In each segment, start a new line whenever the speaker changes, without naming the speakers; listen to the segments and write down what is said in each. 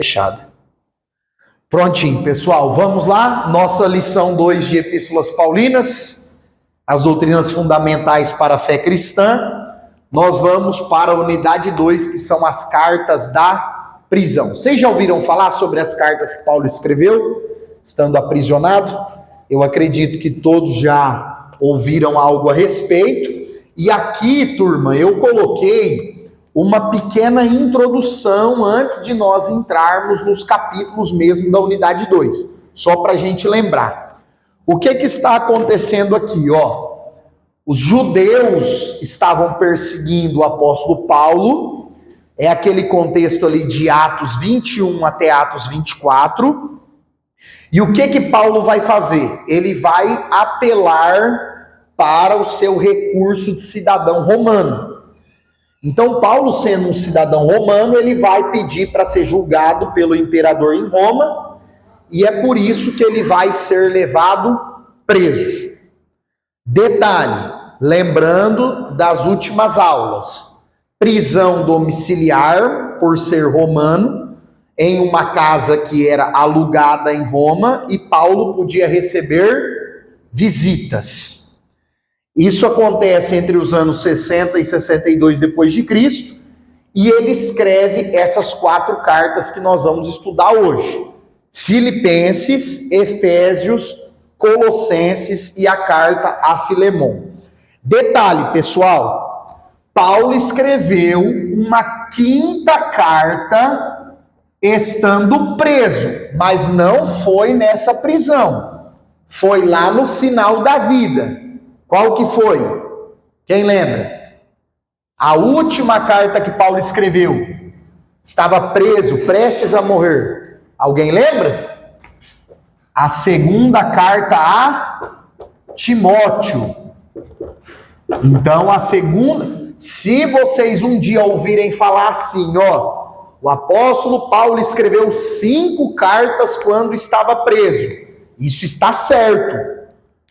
Fechada. Prontinho, pessoal, vamos lá. Nossa lição 2 de Epístolas Paulinas, as doutrinas fundamentais para a fé cristã. Nós vamos para a unidade 2, que são as cartas da prisão. Vocês já ouviram falar sobre as cartas que Paulo escreveu, estando aprisionado? Eu acredito que todos já ouviram algo a respeito. E aqui, turma, eu coloquei uma pequena introdução antes de nós entrarmos nos capítulos mesmo da unidade 2, só para a gente lembrar. O que está acontecendo aqui? Os judeus estavam perseguindo o apóstolo Paulo, é aquele contexto ali de Atos 21 até Atos 24, e o que Paulo vai fazer? Ele vai apelar para o seu recurso de cidadão romano. Então, Paulo, sendo um cidadão romano, ele vai pedir para ser julgado pelo imperador em Roma, e é por isso que ele vai ser levado preso. Detalhe, lembrando das últimas aulas: prisão domiciliar, por ser romano, em uma casa que era alugada em Roma, e Paulo podia receber visitas. Isso acontece entre os anos 60 e 62 depois de Cristo, e ele escreve essas 4 cartas que nós vamos estudar hoje: Filipenses, Efésios, Colossenses e a carta a Filemon. Detalhe, pessoal, Paulo escreveu uma 5ª carta estando preso, mas não foi nessa prisão, foi lá no final da vida. Qual que foi? Quem lembra? A última carta que Paulo escreveu, estava preso, prestes a morrer. Alguém lembra? A 2ª carta a Timóteo. Então, a segunda, se vocês um dia ouvirem falar assim, o apóstolo Paulo escreveu 5 cartas quando estava preso, isso está certo.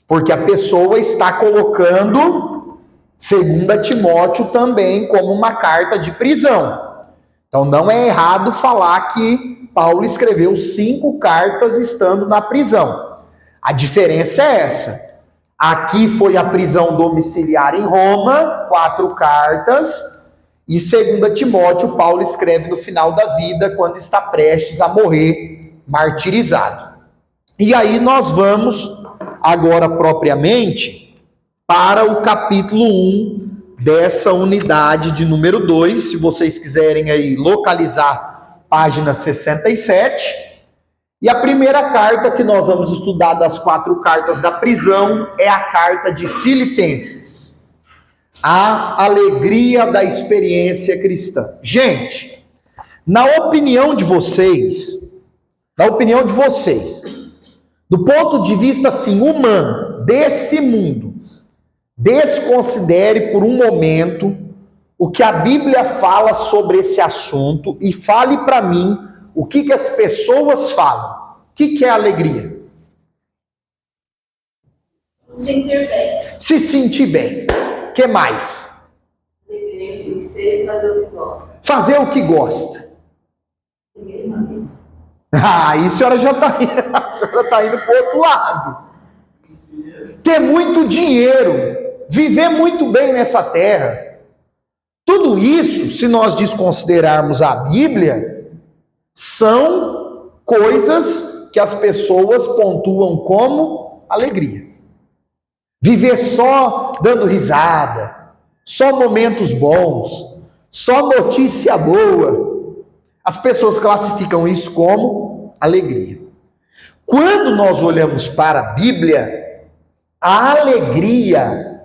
Porque a pessoa está colocando 2 Timóteo também como uma carta de prisão. Então não é errado falar que Paulo escreveu 5 cartas estando na prisão. A diferença é essa. Aqui foi a prisão domiciliar em Roma, 4 cartas. E 2 Timóteo, Paulo escreve no final da vida, quando está prestes a morrer, martirizado. E aí nós vamos agora propriamente para o capítulo 1 dessa unidade de número 2, se vocês quiserem aí localizar, página 67. E a primeira carta que nós vamos estudar das 4 cartas da prisão é a carta de Filipenses. A alegria da experiência cristã. Gente, na opinião de vocês, do ponto de vista assim, humano, desse mundo, desconsidere por um momento o que a Bíblia fala sobre esse assunto e fale para mim o que as pessoas falam. O que é alegria?
Se sentir bem.
Se sentir bem. O que mais?
Independente do que seja, fazer o que gosta.
Fazer o que gosta.
Seguir uma vez.
Aí a senhora já está indo para o outro lado. Ter muito dinheiro, viver muito bem nessa terra. Tudo isso, se nós desconsiderarmos a Bíblia, são coisas que as pessoas pontuam como alegria. Viver só dando risada, só momentos bons, só notícia boa. As pessoas classificam isso como alegria. Quando nós olhamos para a Bíblia, a alegria,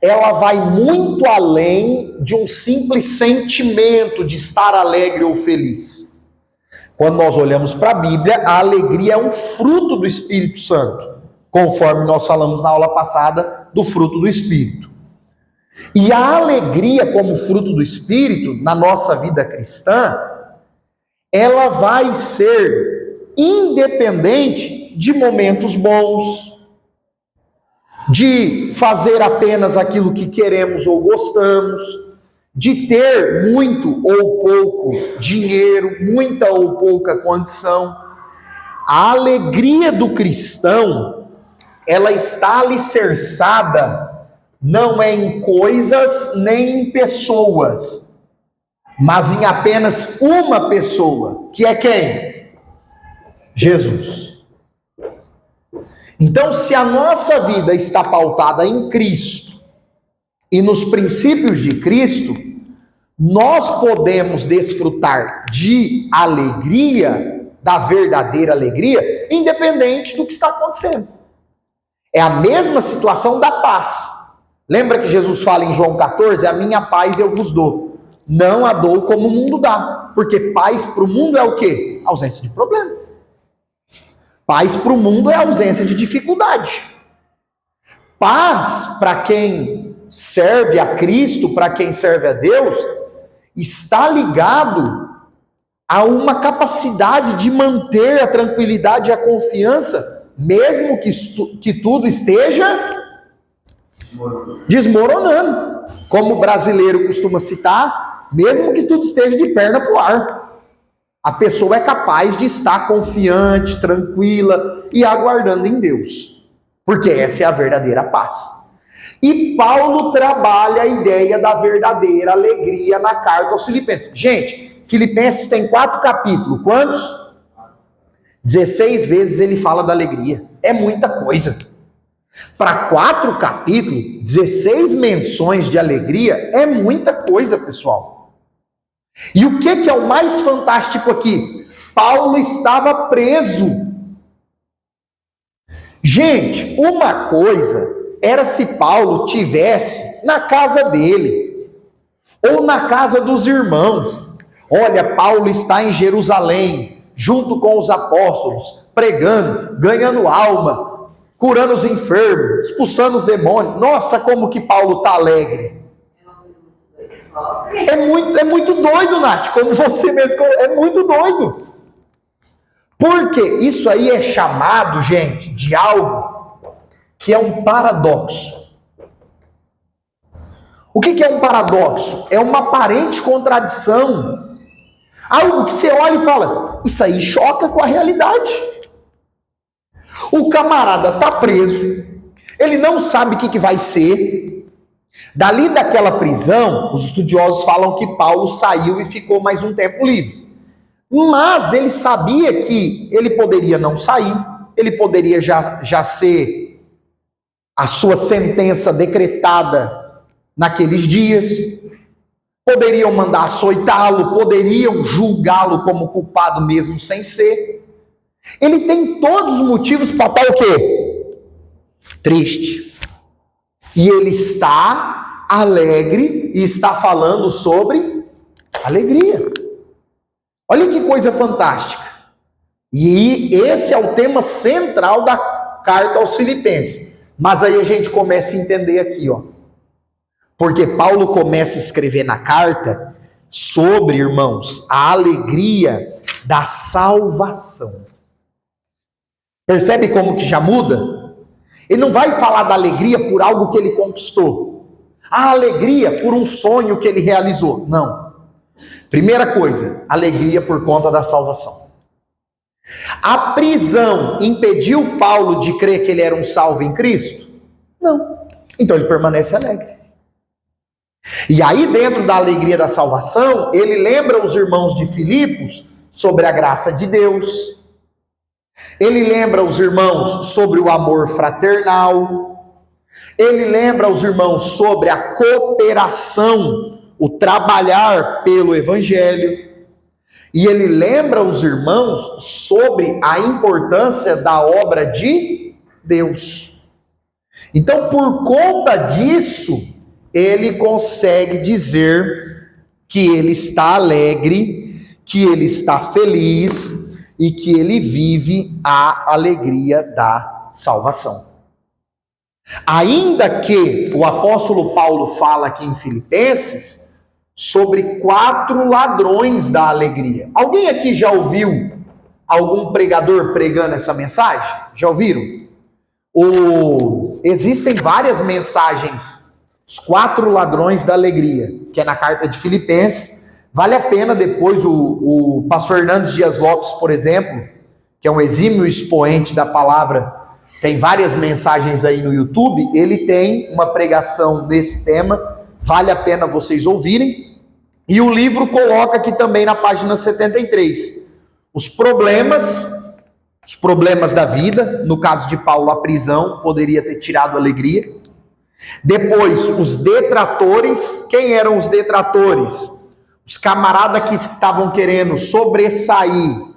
ela vai muito além de um simples sentimento de estar alegre ou feliz. Quando nós olhamos para a Bíblia, a alegria é um fruto do Espírito Santo, conforme nós falamos na aula passada do fruto do Espírito. E a alegria como fruto do Espírito, na nossa vida cristã, ela vai ser independente de momentos bons, de fazer apenas aquilo que queremos ou gostamos, de ter muito ou pouco dinheiro, muita ou pouca condição. A alegria do cristão, ela está alicerçada não é em coisas nem em pessoas, mas em apenas uma pessoa, que é quem? Jesus. Então, se a nossa vida está pautada em Cristo e nos princípios de Cristo, nós podemos desfrutar de alegria, da verdadeira alegria, independente do que está acontecendo. É a mesma situação da paz. Lembra que Jesus fala em João 14, a minha paz eu vos dou. Não a dou como o mundo dá. Porque paz para o mundo é o quê? Ausência de problema. Paz para o mundo é ausência de dificuldade. Paz para quem serve a Cristo, para quem serve a Deus, está ligado a uma capacidade de manter a tranquilidade e a confiança, mesmo que tudo esteja desmoronando. Como o brasileiro costuma citar, mesmo que tudo esteja de perna para o ar, a pessoa é capaz de estar confiante, tranquila e aguardando em Deus, porque essa é a verdadeira paz. E Paulo trabalha a ideia da verdadeira alegria na carta aos Filipenses. Gente, Filipenses tem 4 capítulos, quantos? 16 vezes ele fala da alegria, é muita coisa. Para 4 capítulos, 16 menções de alegria é muita coisa, pessoal. E o que é o mais fantástico aqui? Paulo estava preso. Gente, uma coisa era se Paulo tivesse na casa dele, ou na casa dos irmãos. Olha, Paulo está em Jerusalém, junto com os apóstolos, pregando, ganhando alma, curando os enfermos, expulsando os demônios. Nossa, como que Paulo está alegre. É muito doido, Nath, como você mesmo, é muito doido. Porque isso aí é chamado, gente, de algo que é um paradoxo. O que é um paradoxo? É uma aparente contradição. Algo que você olha e fala, isso aí choca com a realidade. O camarada está preso, ele não sabe o que vai ser. Dali daquela prisão, os estudiosos falam que Paulo saiu e ficou mais um tempo livre. Mas ele sabia que ele poderia não sair, ele poderia já ser a sua sentença decretada naqueles dias, poderiam mandar açoitá-lo, poderiam julgá-lo como culpado mesmo sem ser. Ele tem todos os motivos para estar o quê? Triste. E ele está alegre e está falando sobre alegria. Olha que coisa fantástica. E esse é o tema central da carta aos Filipenses. Mas aí a gente começa a entender aqui, ó. Porque Paulo começa a escrever na carta sobre, irmãos, a alegria da salvação. Percebe como que já muda? Ele não vai falar da alegria por algo que ele conquistou. A alegria por um sonho que ele realizou. Não. Primeira coisa, alegria por conta da salvação. A prisão impediu Paulo de crer que ele era um salvo em Cristo? Não. Então ele permanece alegre. E aí, dentro da alegria da salvação, ele lembra os irmãos de Filipos sobre a graça de Deus. Ele lembra os irmãos sobre o amor fraternal. Ele lembra os irmãos sobre a cooperação, o trabalhar pelo evangelho. E ele lembra os irmãos sobre a importância da obra de Deus. Então, por conta disso, ele consegue dizer que ele está alegre, que ele está feliz e que ele vive a alegria da salvação. Ainda que o apóstolo Paulo fala aqui em Filipenses sobre 4 ladrões da alegria. Alguém aqui já ouviu algum pregador pregando essa mensagem? Já ouviram? Existem várias mensagens Os 4 ladrões da alegria, que é na carta de Filipenses. Vale a pena depois o pastor Hernandes Dias Lopes, por exemplo, que é um exímio expoente da palavra, tem várias mensagens aí no YouTube, ele tem uma pregação desse tema, vale a pena vocês ouvirem. E o livro coloca aqui também na página 73, os problemas da vida, no caso de Paulo, a prisão poderia ter tirado a alegria. Depois, os detratores. Quem eram os detratores? Os camaradas que estavam querendo sobressair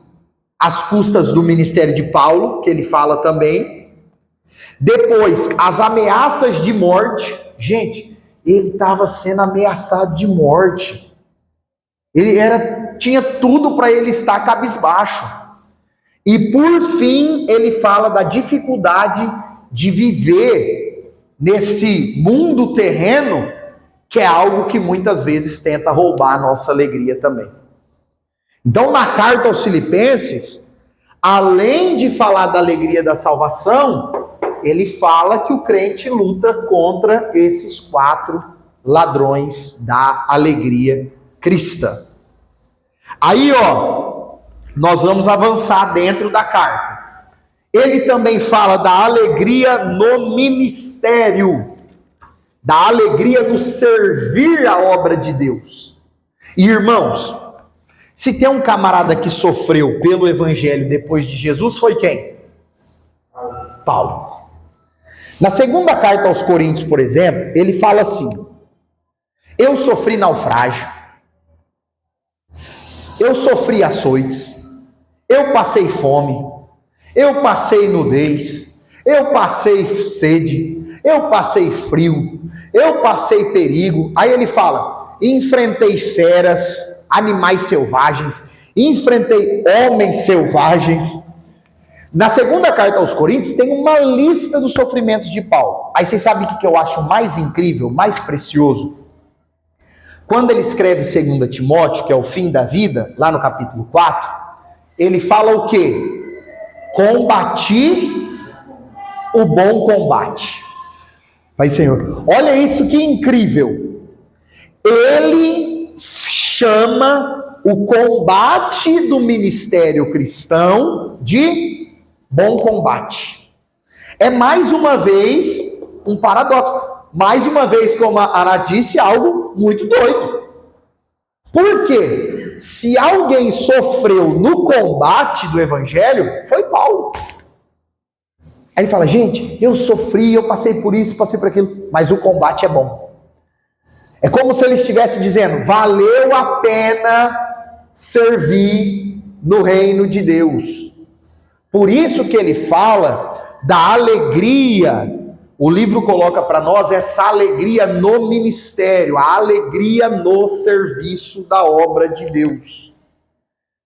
às custas do ministério de Paulo, que ele fala também. Depois, as ameaças de morte. Gente, ele estava sendo ameaçado de morte. Tinha tudo para ele estar cabisbaixo. E por fim, ele fala da dificuldade de viver nesse mundo terreno, que é algo que muitas vezes tenta roubar a nossa alegria também. Então, na carta aos Filipenses, além de falar da alegria da salvação, ele fala que o crente luta contra esses 4 ladrões da alegria cristã. Aí, nós vamos avançar dentro da carta. Ele também fala da alegria no ministério, da alegria no servir a obra de Deus. E irmãos, se tem um camarada que sofreu pelo evangelho depois de Jesus, foi quem? Paulo. Na segunda carta aos Coríntios, por exemplo, ele fala assim: eu sofri naufrágio, eu sofri açoites, eu passei fome, eu passei nudez, eu passei sede, eu passei frio, eu passei perigo. Aí ele fala: enfrentei feras, animais selvagens, enfrentei homens selvagens. Na segunda carta aos Coríntios tem uma lista dos sofrimentos de Paulo. Aí vocês sabem o que eu acho mais incrível, mais precioso? Quando ele escreve 2 Timóteo, que é o fim da vida, lá no capítulo 4, ele fala o quê? Combati o bom combate. Pai Senhor, olha isso que incrível. Ele chama o combate do ministério cristão de bom combate. É mais uma vez um paradoxo. Mais uma vez, como a Ana disse, algo muito doido. Por quê? Se alguém sofreu no combate do evangelho, foi Paulo. Aí ele fala: gente, eu sofri, eu passei por isso, passei por aquilo, mas o combate é bom. É como se ele estivesse dizendo: valeu a pena servir no reino de Deus. Por isso que ele fala da alegria. O livro coloca para nós essa alegria no ministério, a alegria no serviço da obra de Deus.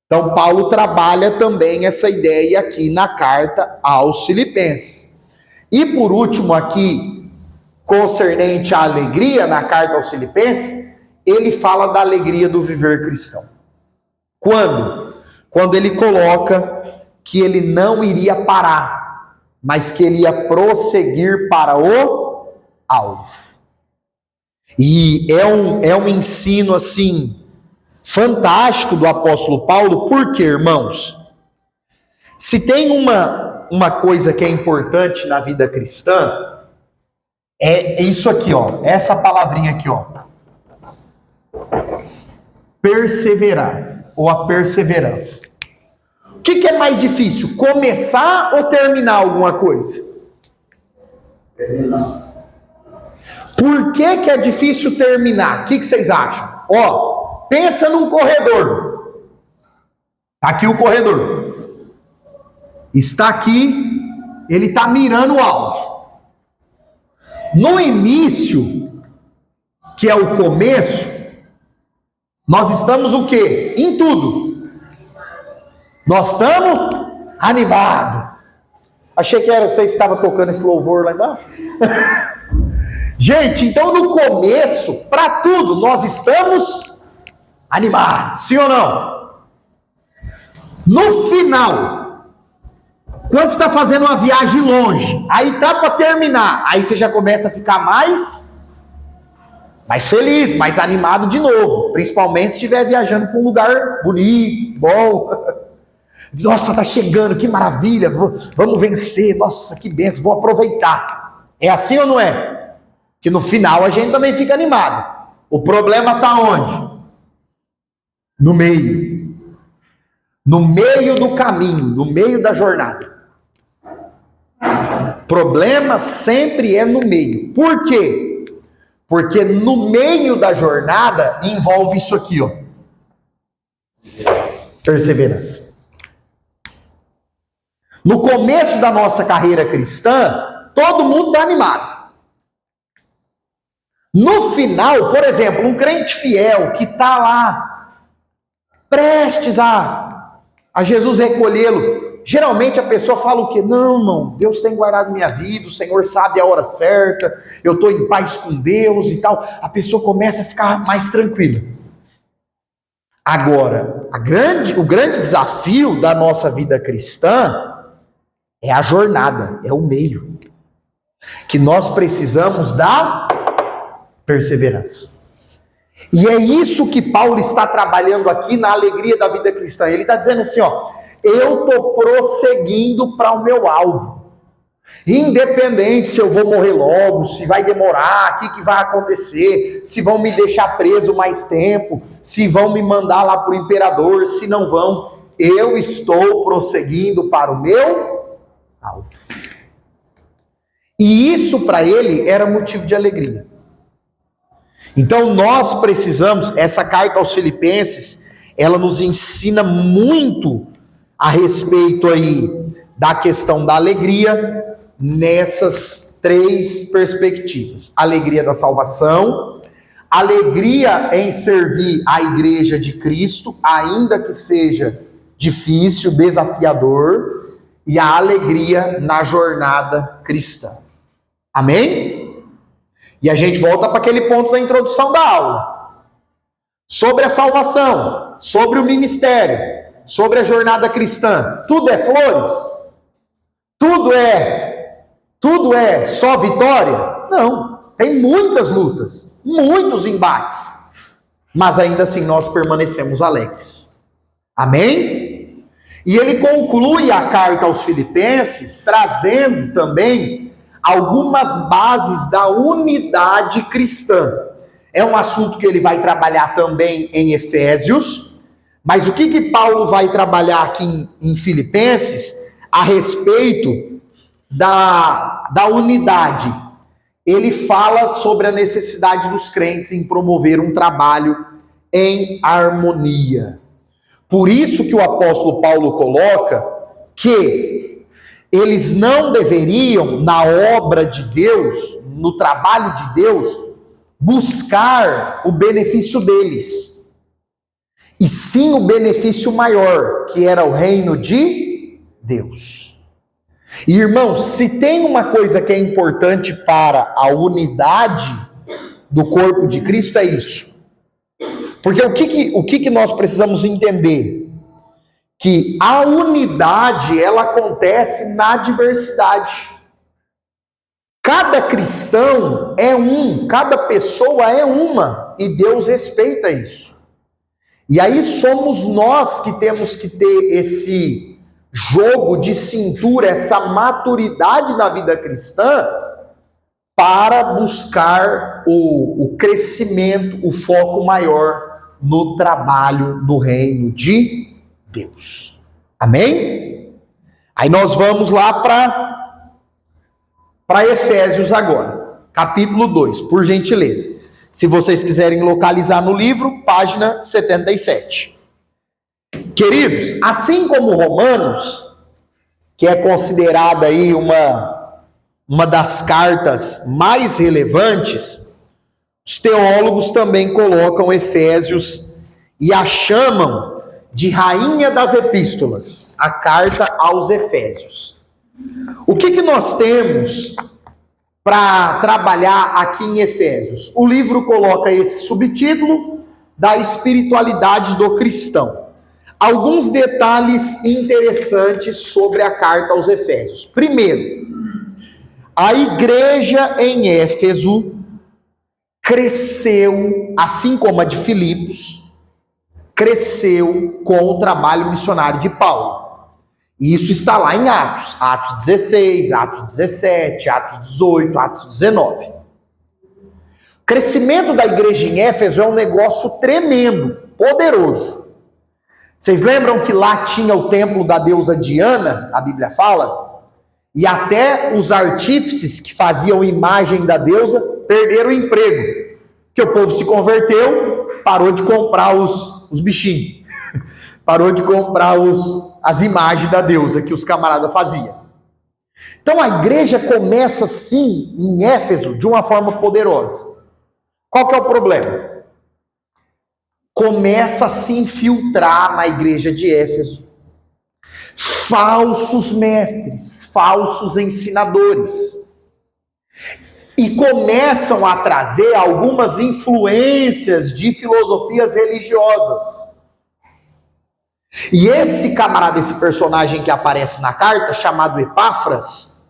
Então Paulo trabalha também essa ideia aqui na carta aos Filipenses. E por último aqui, concernente à alegria na carta aos Filipenses, ele fala da alegria do viver cristão. Quando? Quando ele coloca que ele não iria parar, mas que ele ia prosseguir para o alvo. E é um ensino assim fantástico do apóstolo Paulo. Por quê, irmãos? Se tem uma coisa que é importante na vida cristã, é isso aqui, essa palavrinha aqui, perseverar, ou a perseverança. O que é mais difícil, começar ou terminar alguma coisa? Terminar. Por que é difícil terminar? O que vocês acham? Pensa num corredor. Tá aqui o corredor. Está aqui, ele está mirando o alvo. No início, que é o começo, nós estamos o quê? Em tudo. Nós estamos animados. Achei que era você que estava tocando esse louvor lá embaixo. Gente, então no começo, para tudo, nós estamos animados. Sim ou não? No final, quando você está fazendo uma viagem longe, aí tá para terminar, aí você já começa a ficar mais mais feliz, mais animado de novo, principalmente se estiver viajando para um lugar bonito, bom. Nossa, tá chegando, que maravilha, vamos vencer, nossa, que benção, vou aproveitar. É assim ou não é? Que no final a gente também fica animado. O problema está onde? No meio. No meio do caminho, no meio da jornada. Problema sempre é no meio. Por quê? Porque no meio da jornada envolve isso aqui, ó. Perseverança. No começo da nossa carreira cristã, todo mundo está animado. No final, por exemplo, um crente fiel que está lá, prestes a Jesus recolhê-lo, geralmente a pessoa fala o quê? Não, irmão, Deus tem guardado minha vida, o Senhor sabe a hora certa, eu estou em paz com Deus e tal. A pessoa começa a ficar mais tranquila. Agora, o grande desafio da nossa vida cristã é a jornada, é o meio. Que nós precisamos da perseverança. E é isso que Paulo está trabalhando aqui na alegria da vida cristã. Ele está dizendo assim, ó, eu estou prosseguindo para o meu alvo. Independente se eu vou morrer logo, se vai demorar, o que vai acontecer, se vão me deixar preso mais tempo, se vão me mandar lá para o imperador, se não vão, eu estou prosseguindo para o meu alvo. E isso para ele era motivo de alegria. Então nós precisamos, essa carta aos Filipenses, ela nos ensina muito a respeito aí da questão da alegria nessas três perspectivas: alegria da salvação, alegria em servir a igreja de Cristo, ainda que seja difícil, desafiador, e a alegria na jornada cristã. Amém? E a gente volta para aquele ponto da introdução da aula. Sobre a salvação, sobre o ministério, sobre a jornada cristã. Tudo é flores? Tudo é só vitória? Não. Tem muitas lutas, muitos embates. Mas ainda assim nós permanecemos alegres. Amém? E ele conclui a carta aos Filipenses trazendo também algumas bases da unidade cristã. É um assunto que ele vai trabalhar também em Efésios, mas o que Paulo vai trabalhar aqui em Filipenses a respeito da unidade? Ele fala sobre a necessidade dos crentes em promover um trabalho em harmonia. Por isso que o apóstolo Paulo coloca que eles não deveriam, na obra de Deus, no trabalho de Deus, buscar o benefício deles, e sim o benefício maior, que era o reino de Deus. E irmãos, se tem uma coisa que é importante para a unidade do corpo de Cristo, é isso. Porque o que nós precisamos entender? Que a unidade, ela acontece na diversidade. Cada cristão é um, cada pessoa é uma, e Deus respeita isso. E aí somos nós que temos que ter esse jogo de cintura, essa maturidade na vida cristã, para buscar o crescimento, o foco maior no trabalho do reino de Deus. Amém? Aí nós vamos lá para Efésios agora, capítulo 2, por gentileza. Se vocês quiserem localizar no livro, página 77. Queridos, assim como Romanos, que é considerada aí uma das cartas mais relevantes, os teólogos também colocam Efésios e a chamam de rainha das epístolas, a carta aos Efésios. O que nós temos para trabalhar aqui em Efésios? O livro coloca esse subtítulo da espiritualidade do cristão. Alguns detalhes interessantes sobre a carta aos Efésios. Primeiro, a igreja em Éfeso cresceu, assim como a de Filipos, cresceu com o trabalho missionário de Paulo. E isso está lá em Atos, Atos 16, Atos 17, Atos 18, Atos 19. O crescimento da igreja em Éfeso é um negócio tremendo, poderoso. Vocês lembram que lá tinha o templo da deusa Diana, a Bíblia fala? E até os artífices que faziam imagem da deusa perderam o emprego. Porque o povo se converteu, parou de comprar os bichinhos. Parou de comprar as imagens da deusa que os camaradas faziam. Então a igreja começa sim em Éfeso de uma forma poderosa. Qual que é o problema? Começa a se infiltrar na igreja de Éfeso falsos mestres, falsos ensinadores. E começam a trazer algumas influências de filosofias religiosas. E esse camarada, esse personagem que aparece na carta, chamado Epáfras,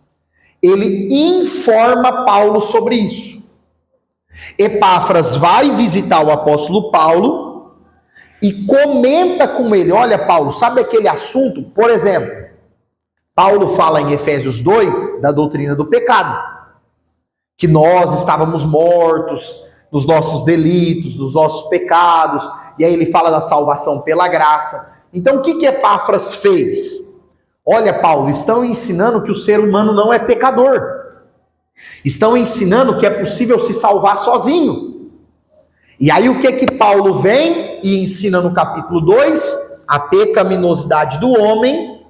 ele informa Paulo sobre isso. Epáfras vai visitar o apóstolo Paulo e comenta com ele, olha Paulo, sabe aquele assunto? Por exemplo, Paulo fala em Efésios 2 da doutrina do pecado, que nós estávamos mortos nos nossos delitos, nos nossos pecados, e aí ele fala da salvação pela graça. Então o que Epáfras fez? Olha Paulo, estão ensinando que o ser humano não é pecador. Estão ensinando que é possível se salvar sozinho. E aí o que Paulo vem e ensina no capítulo 2? A pecaminosidade do homem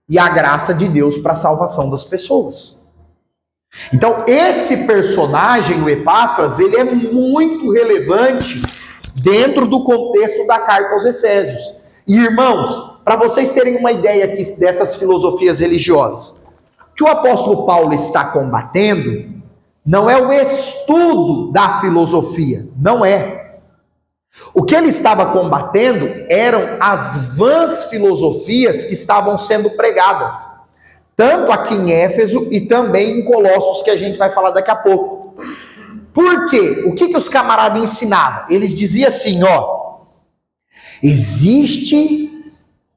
e a graça de Deus para a salvação das pessoas. Então esse personagem, o Epáfras, ele é muito relevante dentro do contexto da carta aos Efésios. E irmãos, para vocês terem uma ideia aqui dessas filosofias religiosas, o que o apóstolo Paulo está combatendo não é o estudo da filosofia, não é. O que ele estava combatendo eram as vãs filosofias que estavam sendo pregadas, tanto aqui em Éfeso e também em Colossos, que a gente vai falar daqui a pouco. Por quê? O que os camaradas ensinavam? Eles diziam assim, existe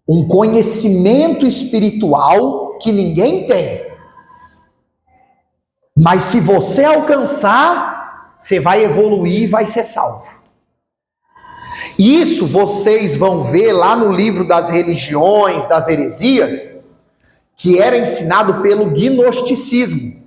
um conhecimento espiritual que ninguém tem. Mas se você alcançar, você vai evoluir e vai ser salvo. Isso vocês vão ver lá no livro das religiões, das heresias, que era ensinado pelo gnosticismo.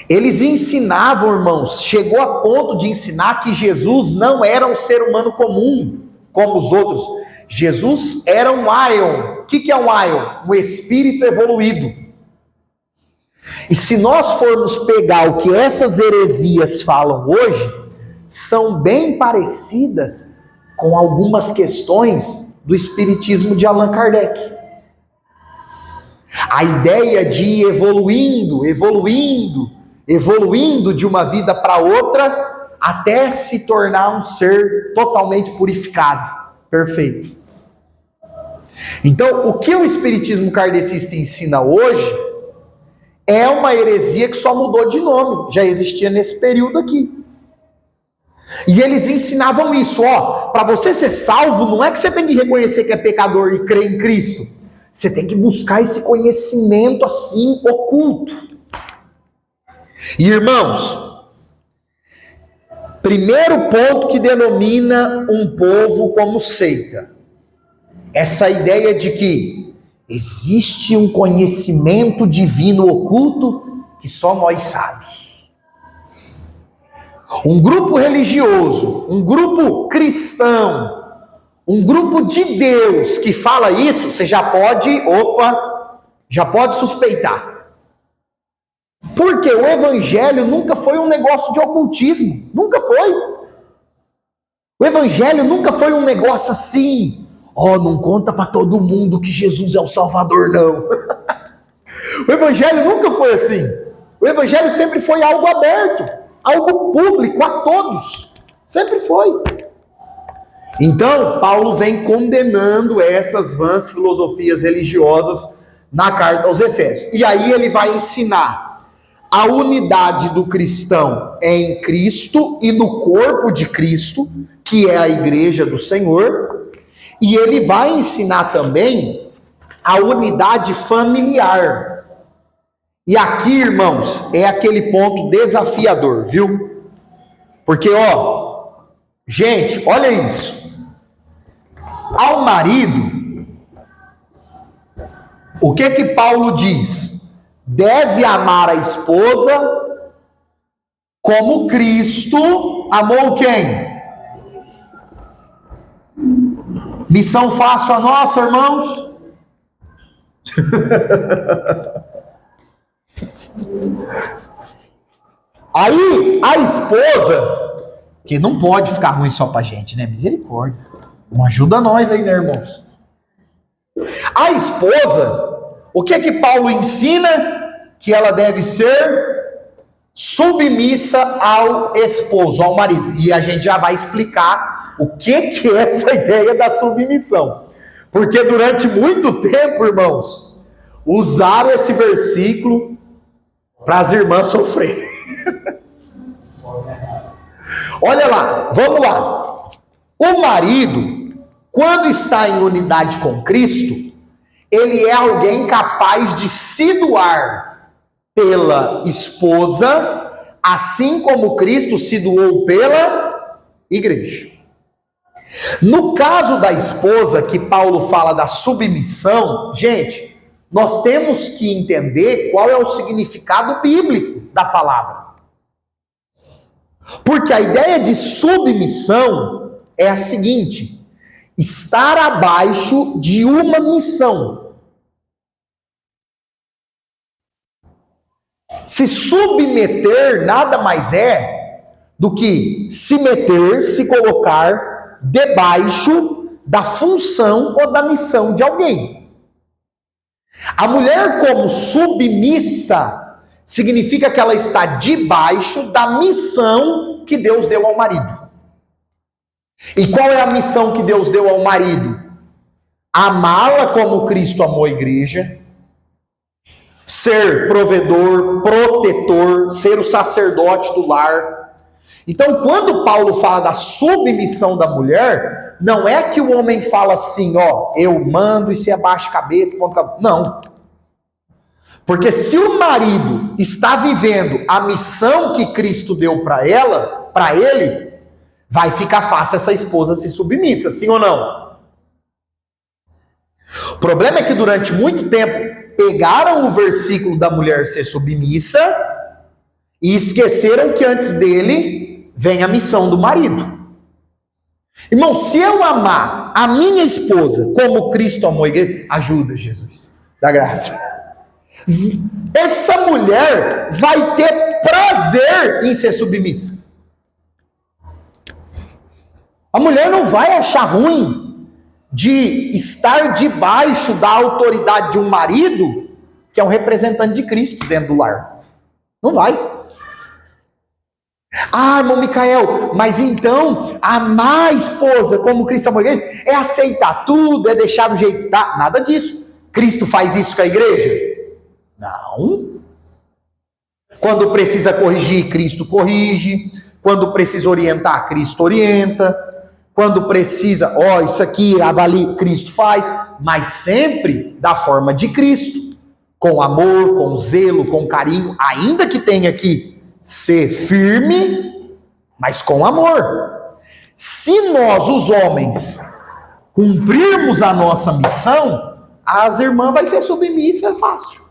Eles ensinavam, irmãos, chegou a ponto de ensinar que Jesus não era um ser humano comum, como os outros. Jesus era um Aion. O que é um Aion? Um espírito evoluído. E se nós formos pegar o que essas heresias falam hoje, são bem parecidas com algumas questões do espiritismo de Allan Kardec. A ideia de ir evoluindo de uma vida para outra, até se tornar um ser totalmente purificado, perfeito. Então, o que o espiritismo kardecista ensina hoje é uma heresia que só mudou de nome, já existia nesse período aqui. E eles ensinavam isso, para você ser salvo, não é que você tem que reconhecer que é pecador e crer em Cristo. Você tem que buscar esse conhecimento assim, oculto. E irmãos, primeiro ponto que denomina um povo como seita, essa ideia de que existe um conhecimento divino oculto que só nós sabemos. Um grupo religioso, um grupo cristão, um grupo de Deus que fala isso, você já pode suspeitar. Porque o evangelho nunca foi um negócio de ocultismo, nunca foi. O evangelho nunca foi um negócio assim, não conta para todo mundo que Jesus é o Salvador, não. O evangelho nunca foi assim. O evangelho sempre foi algo aberto, algo público a todos, sempre foi. Então, Paulo vem condenando essas vãs filosofias religiosas na carta aos Efésios. E aí ele vai ensinar A unidade do cristão é em Cristo e no corpo de Cristo, que é a igreja do Senhor. E ele vai ensinar também a unidade familiar. E aqui, irmãos, é aquele ponto desafiador, viu? Porque, gente, olha isso. Ao marido, o que Paulo diz? Deve amar a esposa como Cristo amou quem? Missão fácil a nossa, irmãos? Aí, a esposa, que não pode ficar ruim só pra gente, né? Misericórdia. Não ajuda nós aí, né, irmãos? A esposa, o que Paulo ensina? Que ela deve ser submissa ao esposo, ao marido. E a gente já vai explicar o que é essa ideia da submissão. Porque durante muito tempo, irmãos, usaram esse versículo para as irmãs sofrerem. Olha lá, vamos lá. O marido, quando está em unidade com Cristo, ele é alguém capaz de se doar pela esposa, assim como Cristo se doou pela igreja. No caso da esposa, que Paulo fala da submissão, gente, nós temos que entender qual é o significado bíblico da palavra. Porque a ideia de submissão é a seguinte: estar abaixo de uma missão. Se submeter nada mais é do que se meter, se colocar debaixo da função ou da missão de alguém. A mulher como submissa significa que ela está debaixo da missão que Deus deu ao marido. E qual é a missão que Deus deu ao marido? Amá-la como Cristo amou a igreja, ser provedor, protetor, ser o sacerdote do lar. Então, quando Paulo fala da submissão da mulher, não é que o homem fala assim, eu mando e se abaixa a cabeça, ponto cabeça. Não. Porque se o marido está vivendo a missão que Cristo deu para ela, para ele, vai ficar fácil essa esposa ser submissa, sim ou não? O problema é que durante muito tempo pegaram o versículo da mulher ser submissa e esqueceram que antes dele vem a missão do marido. Irmão, se eu amar a minha esposa como Cristo amou a igreja, ajuda, Jesus, dá graça. Essa mulher vai ter prazer em ser submissa. A mulher não vai achar ruim de estar debaixo da autoridade de um marido que é um representante de Cristo dentro do lar. Não vai. Irmão Micael, mas então amar a esposa como Cristo amou a igreja é aceitar tudo, é deixar do jeito que tá? Nada disso. Cristo faz isso com a igreja? Não. Quando precisa corrigir, Cristo corrige. Quando precisa orientar, Cristo orienta. Quando precisa, isso aqui, avalie, Cristo faz, mas sempre da forma de Cristo, com amor, com zelo, com carinho, ainda que tenha que ser firme, mas com amor. Se nós, os homens, cumprirmos a nossa missão, as irmãs vai ser submissa, é fácil.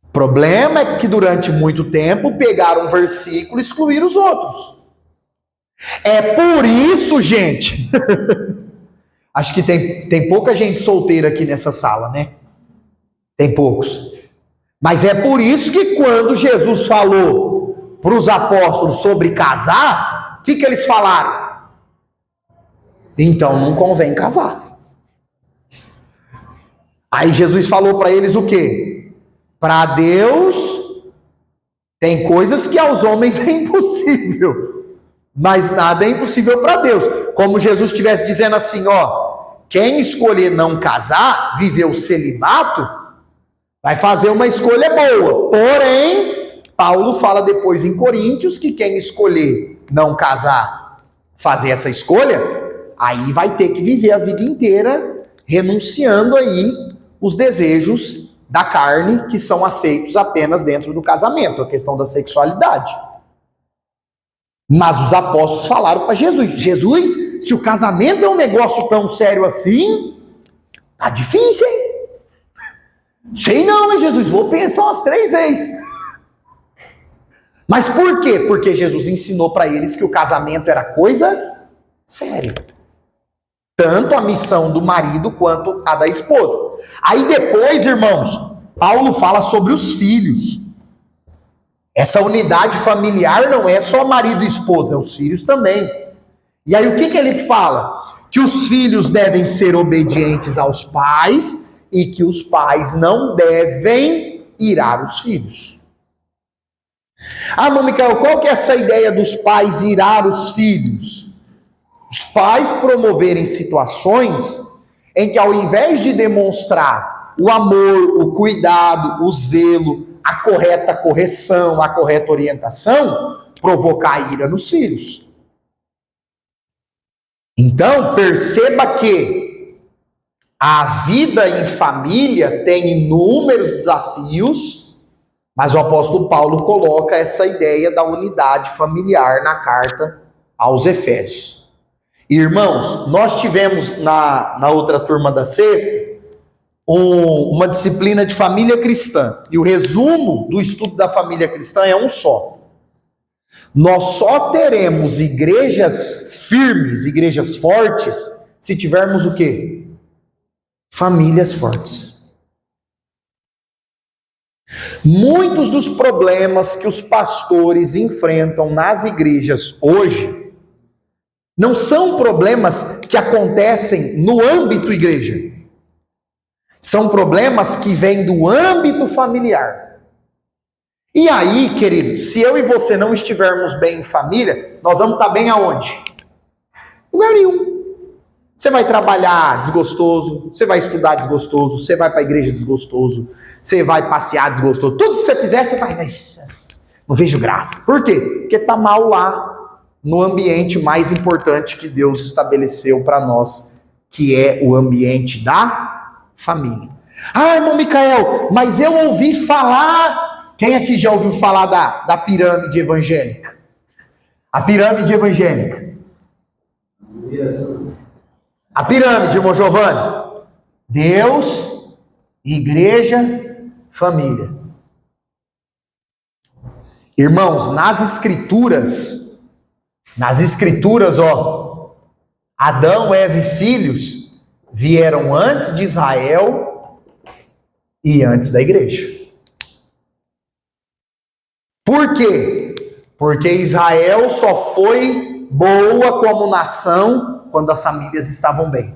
O problema é que durante muito tempo pegaram um versículo e excluíram os outros. É por isso, gente, acho que tem pouca gente solteira aqui nessa sala, né? Tem poucos. Mas é por isso que quando Jesus falou para os apóstolos sobre casar, o que eles falaram? Então não convém casar. Aí Jesus falou para eles o quê? Para Deus tem coisas que aos homens é impossível. Mas nada é impossível para Deus. Como Jesus estivesse dizendo assim, quem escolher não casar, viver o celibato, Vai fazer uma escolha boa. Porém, Paulo fala depois em Coríntios que quem escolher não casar, fazer essa escolha, aí vai ter que viver a vida inteira renunciando aí os desejos da carne que são aceitos apenas dentro do casamento, a questão da sexualidade. Mas os apóstolos falaram para Jesus: Jesus, se o casamento é um negócio tão sério assim, tá difícil, hein? Sei não, hein, Jesus? Vou pensar umas 3 vezes. Mas por quê? Porque Jesus ensinou para eles que o casamento era coisa séria. Tanto a missão do marido quanto a da esposa. Aí depois, irmãos, Paulo fala sobre os filhos. Essa unidade familiar não é só marido e esposa, é os filhos também. E aí o que ele fala? Que os filhos devem ser obedientes aos pais e que os pais não devem irar os filhos. Ah, irmão Micael, qual que é essa ideia dos pais irar os filhos? Os pais promoverem situações em que ao invés de demonstrar o amor, o cuidado, o zelo, a correta correção, a correta orientação, provocar ira nos filhos. Então, perceba que a vida em família tem inúmeros desafios, mas o apóstolo Paulo coloca essa ideia da unidade familiar na carta aos Efésios. Irmãos, nós tivemos na outra turma da sexta uma disciplina de família cristã. E o resumo do estudo da família cristã é um só. Nós só teremos igrejas firmes, igrejas fortes, se tivermos o quê? Famílias fortes. Muitos dos problemas que os pastores enfrentam nas igrejas hoje não são problemas que acontecem no âmbito igreja. São problemas que vêm do âmbito familiar. E aí, querido, se eu e você não estivermos bem em família, nós vamos estar bem aonde? Lugar nenhum. Você vai trabalhar desgostoso, você vai estudar desgostoso, você vai para a igreja desgostoso, você vai passear desgostoso. Tudo que você fizer, você faz, não vejo graça. Por quê? Porque está mal lá, no ambiente mais importante que Deus estabeleceu para nós, que é o ambiente da família. Ah, irmão Micael, mas eu ouvi falar... Quem aqui já ouviu falar da pirâmide evangélica? A pirâmide evangélica. A pirâmide, irmão Giovanni. Deus, igreja, família. Irmãos, nas escrituras, ó, Adão, Eva e filhos vieram antes de Israel e antes da igreja. Por quê? Porque Israel só foi boa como nação quando as famílias estavam bem.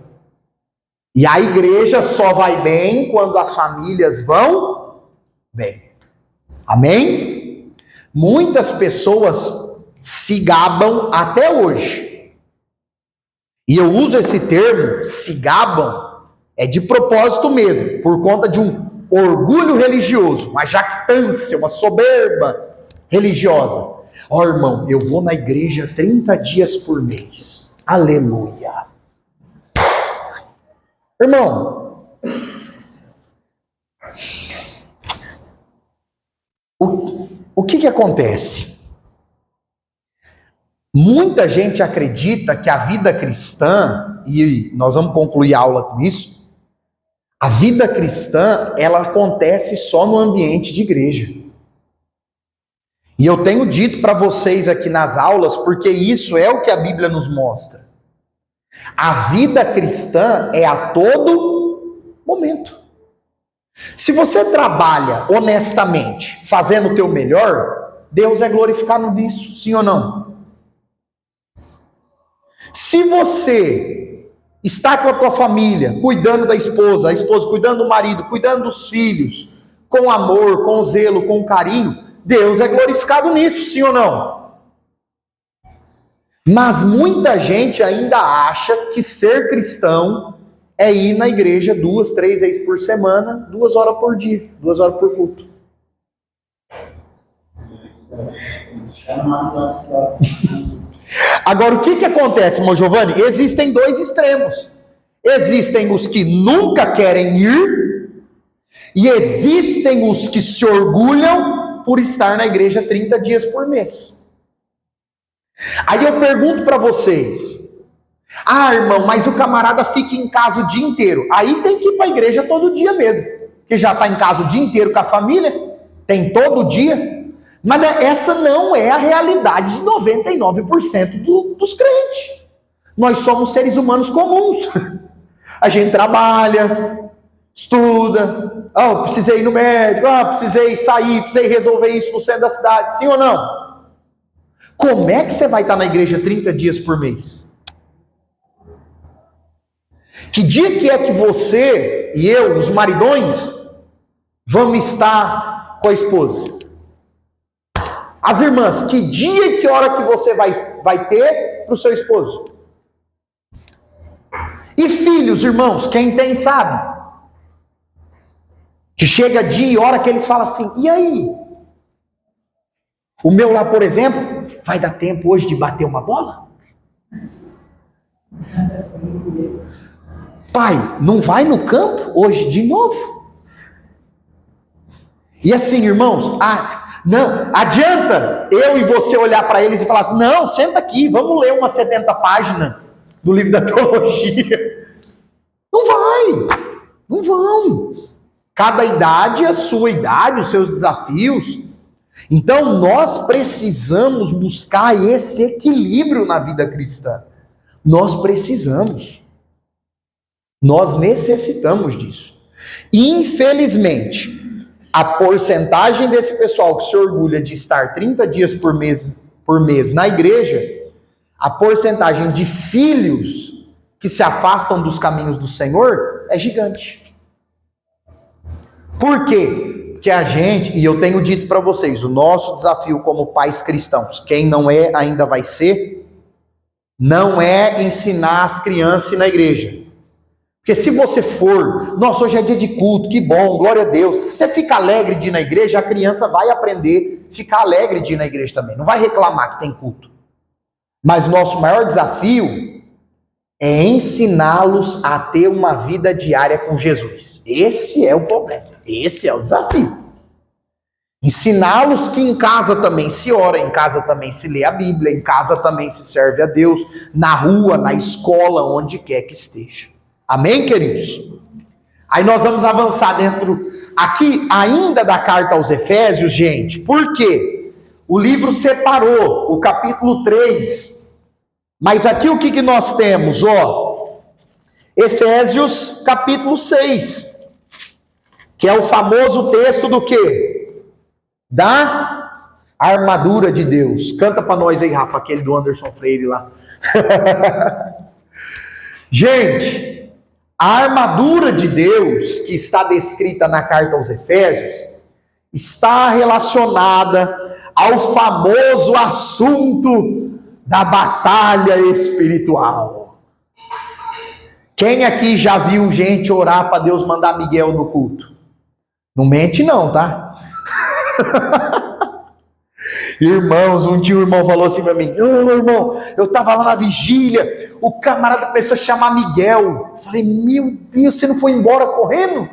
E a igreja só vai bem quando as famílias vão bem. Amém? Muitas pessoas se gabam até hoje. E eu uso esse termo, se gabam, é de propósito mesmo, por conta de um orgulho religioso, uma jactância, uma soberba religiosa. Ó, irmão, eu vou na igreja 30 dias por mês. Aleluia. Irmão, o que acontece? Muita gente acredita que a vida cristã, e nós vamos concluir a aula com isso, a vida cristã, ela acontece só no ambiente de igreja. E eu tenho dito para vocês aqui nas aulas, porque isso é o que a Bíblia nos mostra. A vida cristã é a todo momento. Se você trabalha honestamente, fazendo o teu melhor, Deus é glorificado nisso, sim ou não? Se você está com a tua família, cuidando da esposa, a esposa cuidando do marido, cuidando dos filhos, com amor, com zelo, com carinho, Deus é glorificado nisso, sim ou não? Mas muita gente ainda acha que ser cristão é ir na igreja 2, 3 vezes por semana, 2 horas por dia, 2 horas por culto. Agora, o que acontece, irmão Giovanni? Existem dois extremos. Existem os que nunca querem ir, e existem os que se orgulham por estar na igreja 30 dias por mês. Aí eu pergunto para vocês: irmão, mas o camarada fica em casa o dia inteiro. Aí tem que ir para a igreja todo dia mesmo, que já está em casa o dia inteiro com a família, tem todo dia. Mas essa não é a realidade de 99% dos crentes. Nós somos seres humanos comuns. A gente trabalha, estuda, precisei ir no médico, precisei sair, precisei resolver isso no centro da cidade, sim ou não? Como é que você vai estar na igreja 30 dias por mês? Que dia que é que você e eu, os maridões, vamos estar com a esposa? As irmãs, que dia e que hora que você vai ter para o seu esposo? E filhos, irmãos, quem tem sabe. Que chega dia e hora que eles falam assim: e aí? O meu lá, por exemplo, vai dar tempo hoje de bater uma bola? Pai, não vai no campo hoje de novo? E assim, irmãos, não, adianta eu e você olhar para eles e falar assim: não, senta aqui, vamos ler umas 70 páginas do livro da teologia. Não vai, não vão. Cada idade, a sua idade, os seus desafios. Então nós precisamos buscar esse equilíbrio na vida cristã. Nós precisamos. Nós necessitamos disso. Infelizmente, a porcentagem desse pessoal que se orgulha de estar 30 dias por mês na igreja, a porcentagem de filhos que se afastam dos caminhos do Senhor é gigante. Por quê? Porque a gente, e eu tenho dito para vocês, o nosso desafio como pais cristãos, quem não é ainda vai ser, não é ensinar as crianças na igreja. Porque se você for, nossa, hoje é dia de culto, que bom, glória a Deus. Se você fica alegre de ir na igreja, a criança vai aprender a ficar alegre de ir na igreja também. Não vai reclamar que tem culto. Mas o nosso maior desafio é ensiná-los a ter uma vida diária com Jesus. Esse é o problema, esse é o desafio. Ensiná-los que em casa também se ora, em casa também se lê a Bíblia, em casa também se serve a Deus, na rua, na escola, onde quer que esteja. Amém, queridos? Aí nós vamos avançar dentro, aqui ainda da carta aos Efésios, gente. Por quê? O livro separou o capítulo 3. Mas aqui o que nós temos? Efésios capítulo 6. Que é o famoso texto do quê? Da armadura de Deus. Canta para nós aí, Rafa, aquele do Anderson Freire lá. Gente, a armadura de Deus, que está descrita na carta aos Efésios, está relacionada ao famoso assunto da batalha espiritual. Quem aqui já viu gente orar para Deus mandar Miguel no culto? Não mente não, tá? Irmãos, um dia o irmão falou assim para mim: irmão, eu estava lá na vigília, o camarada começou a chamar Miguel. Eu falei: meu Deus, você não foi embora correndo? Eu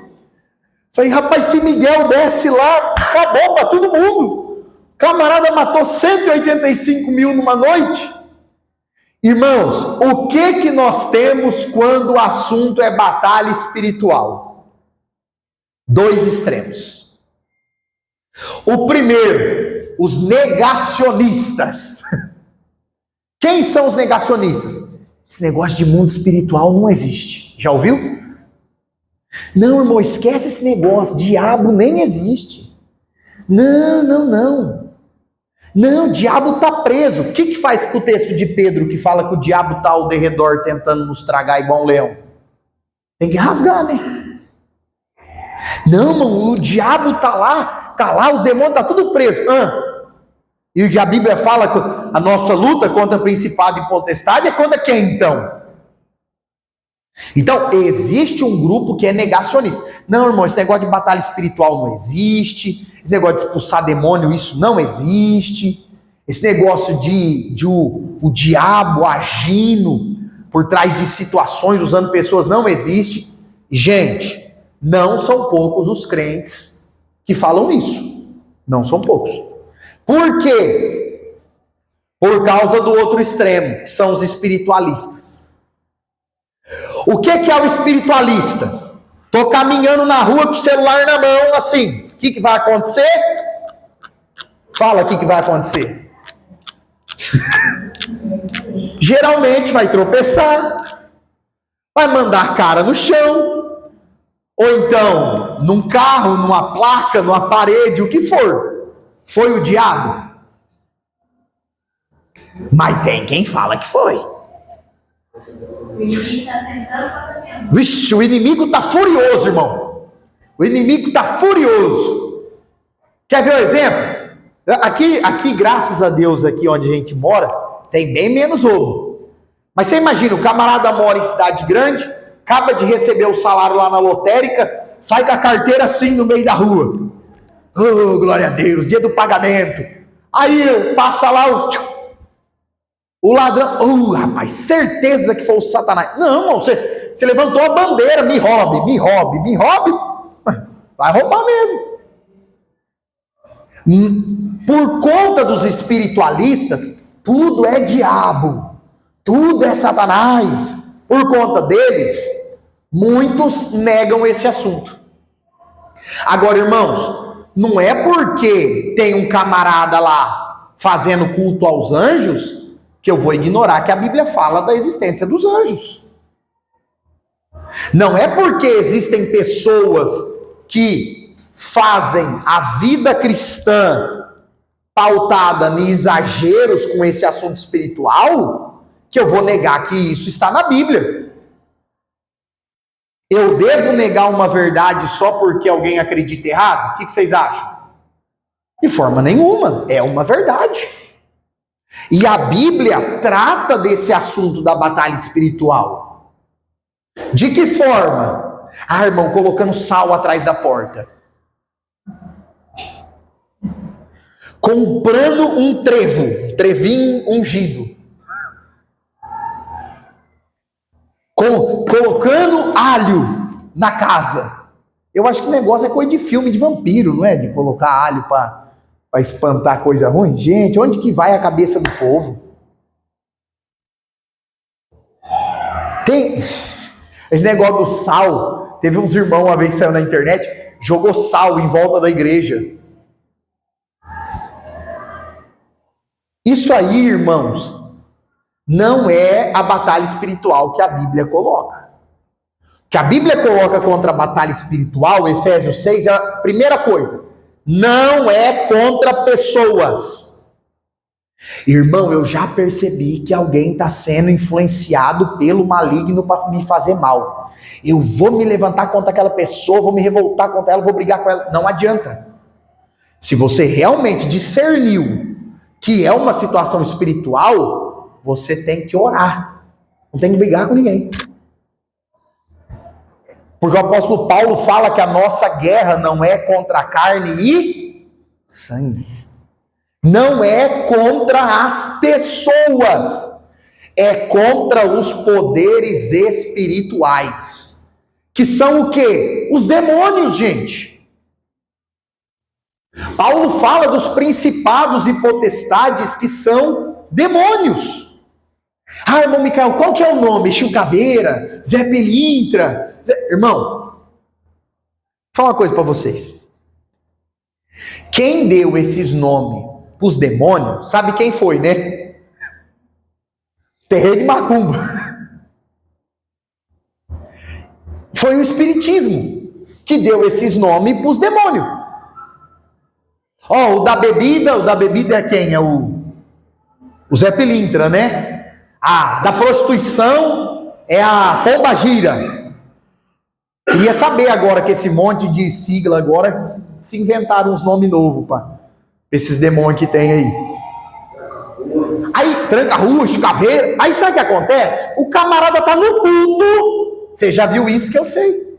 falei: rapaz, se Miguel desce lá, acabou para todo mundo. O camarada matou 185 mil numa noite. Irmãos, o que nós temos quando o assunto é batalha espiritual? Dois extremos. O primeiro, os negacionistas. Quem são os negacionistas? Esse negócio de mundo espiritual não existe. Já ouviu? Não, irmão, esquece esse negócio. Diabo nem existe. Não, o diabo está preso. O que faz com o texto de Pedro que fala que o diabo está ao derredor tentando nos tragar igual um leão? Tem que rasgar, né? Não, irmão, o diabo está lá, os demônios estão tudo preso. E a Bíblia fala que a nossa luta contra principado e potestade é contra quem então? Então, existe um grupo que é negacionista. Não, irmão, esse negócio de batalha espiritual não existe. Esse negócio de expulsar demônio, isso não existe. Esse negócio de o diabo agindo por trás de situações, usando pessoas, não existe. E, gente, não são poucos os crentes que falam isso. Não são poucos. Por quê? Por causa do outro extremo, que são os espiritualistas. O que é o espiritualista? Tô caminhando na rua com o celular na mão, assim. O que vai acontecer? Fala o que vai acontecer. Geralmente vai tropeçar, vai mandar a cara no chão, ou então num carro, numa placa, numa parede, o que for. Foi o diabo? Mas tem quem fala que foi.
O inimigo está tentando fazer.
Vixe, o inimigo está furioso, irmão. O inimigo está furioso. Quer ver um exemplo? Aqui, graças a Deus, aqui onde a gente mora, tem bem menos roubo. Mas você imagina, o camarada mora em cidade grande, acaba de receber o salário lá na lotérica, sai com a carteira assim no meio da rua. Oh, glória a Deus, dia do pagamento. Aí passa lá o ladrão. Oh, rapaz, certeza que foi o Satanás. Não, irmão, você levantou a bandeira, me roube. Vai roubar mesmo. Por conta dos espiritualistas, tudo é diabo, tudo é Satanás. Por conta deles, muitos negam esse assunto. Agora, irmãos, não é porque tem um camarada lá fazendo culto aos anjos que eu vou ignorar que a Bíblia fala da existência dos anjos. Não é porque existem pessoas que fazem a vida cristã pautada em exageros com esse assunto espiritual, que eu vou negar que isso está na Bíblia. Eu devo negar uma verdade só porque alguém acredita errado? O que vocês acham? De forma nenhuma, é uma verdade. E a Bíblia trata desse assunto da batalha espiritual. De que forma? Ah, irmão, colocando sal atrás da porta. Comprando um trevinho ungido. Colocando alho na casa. Eu acho que esse negócio é coisa de filme de vampiro, não é? De colocar alho para espantar coisa ruim. Gente, onde que vai a cabeça do povo? Tem esse negócio do sal. Teve uns irmãos uma vez saiu na internet, jogou sal em volta da igreja. Isso aí, irmãos, não é a batalha espiritual que a Bíblia coloca. O que a Bíblia coloca contra a batalha espiritual, Efésios 6, é a primeira coisa. Não é contra pessoas. Irmão, eu já percebi que alguém está sendo influenciado pelo maligno para me fazer mal. Eu vou me levantar contra aquela pessoa, vou me revoltar contra ela, vou brigar com ela. Não adianta. Se você realmente discerniu que é uma situação espiritual, você tem que orar. Não tem que brigar com ninguém. Porque o apóstolo Paulo fala que a nossa guerra não é contra a carne e sangue. Não é contra as pessoas. É contra os poderes espirituais. Que são o quê? Os demônios, gente. Paulo fala dos principados e potestades que são demônios. Ah, irmão Micael, qual que é o nome? Exu Caveira, Zé Pelintra. Irmão, vou falar uma coisa para vocês. Quem deu esses nomes para os demônios, sabe quem foi, né? Terreiro de Macumba. Foi o Espiritismo que deu esses nomes para os demônios. Ó, o da bebida é quem? É o Zé Pelintra, né? Ah, da prostituição é a Pomba Gira. Queria saber agora que esse monte de sigla agora se inventaram uns nomes novos para esses demônios que tem aí. Aí, tranca-rua, caveira. Aí sabe o que acontece? O camarada tá no culto, Você já viu isso que eu sei.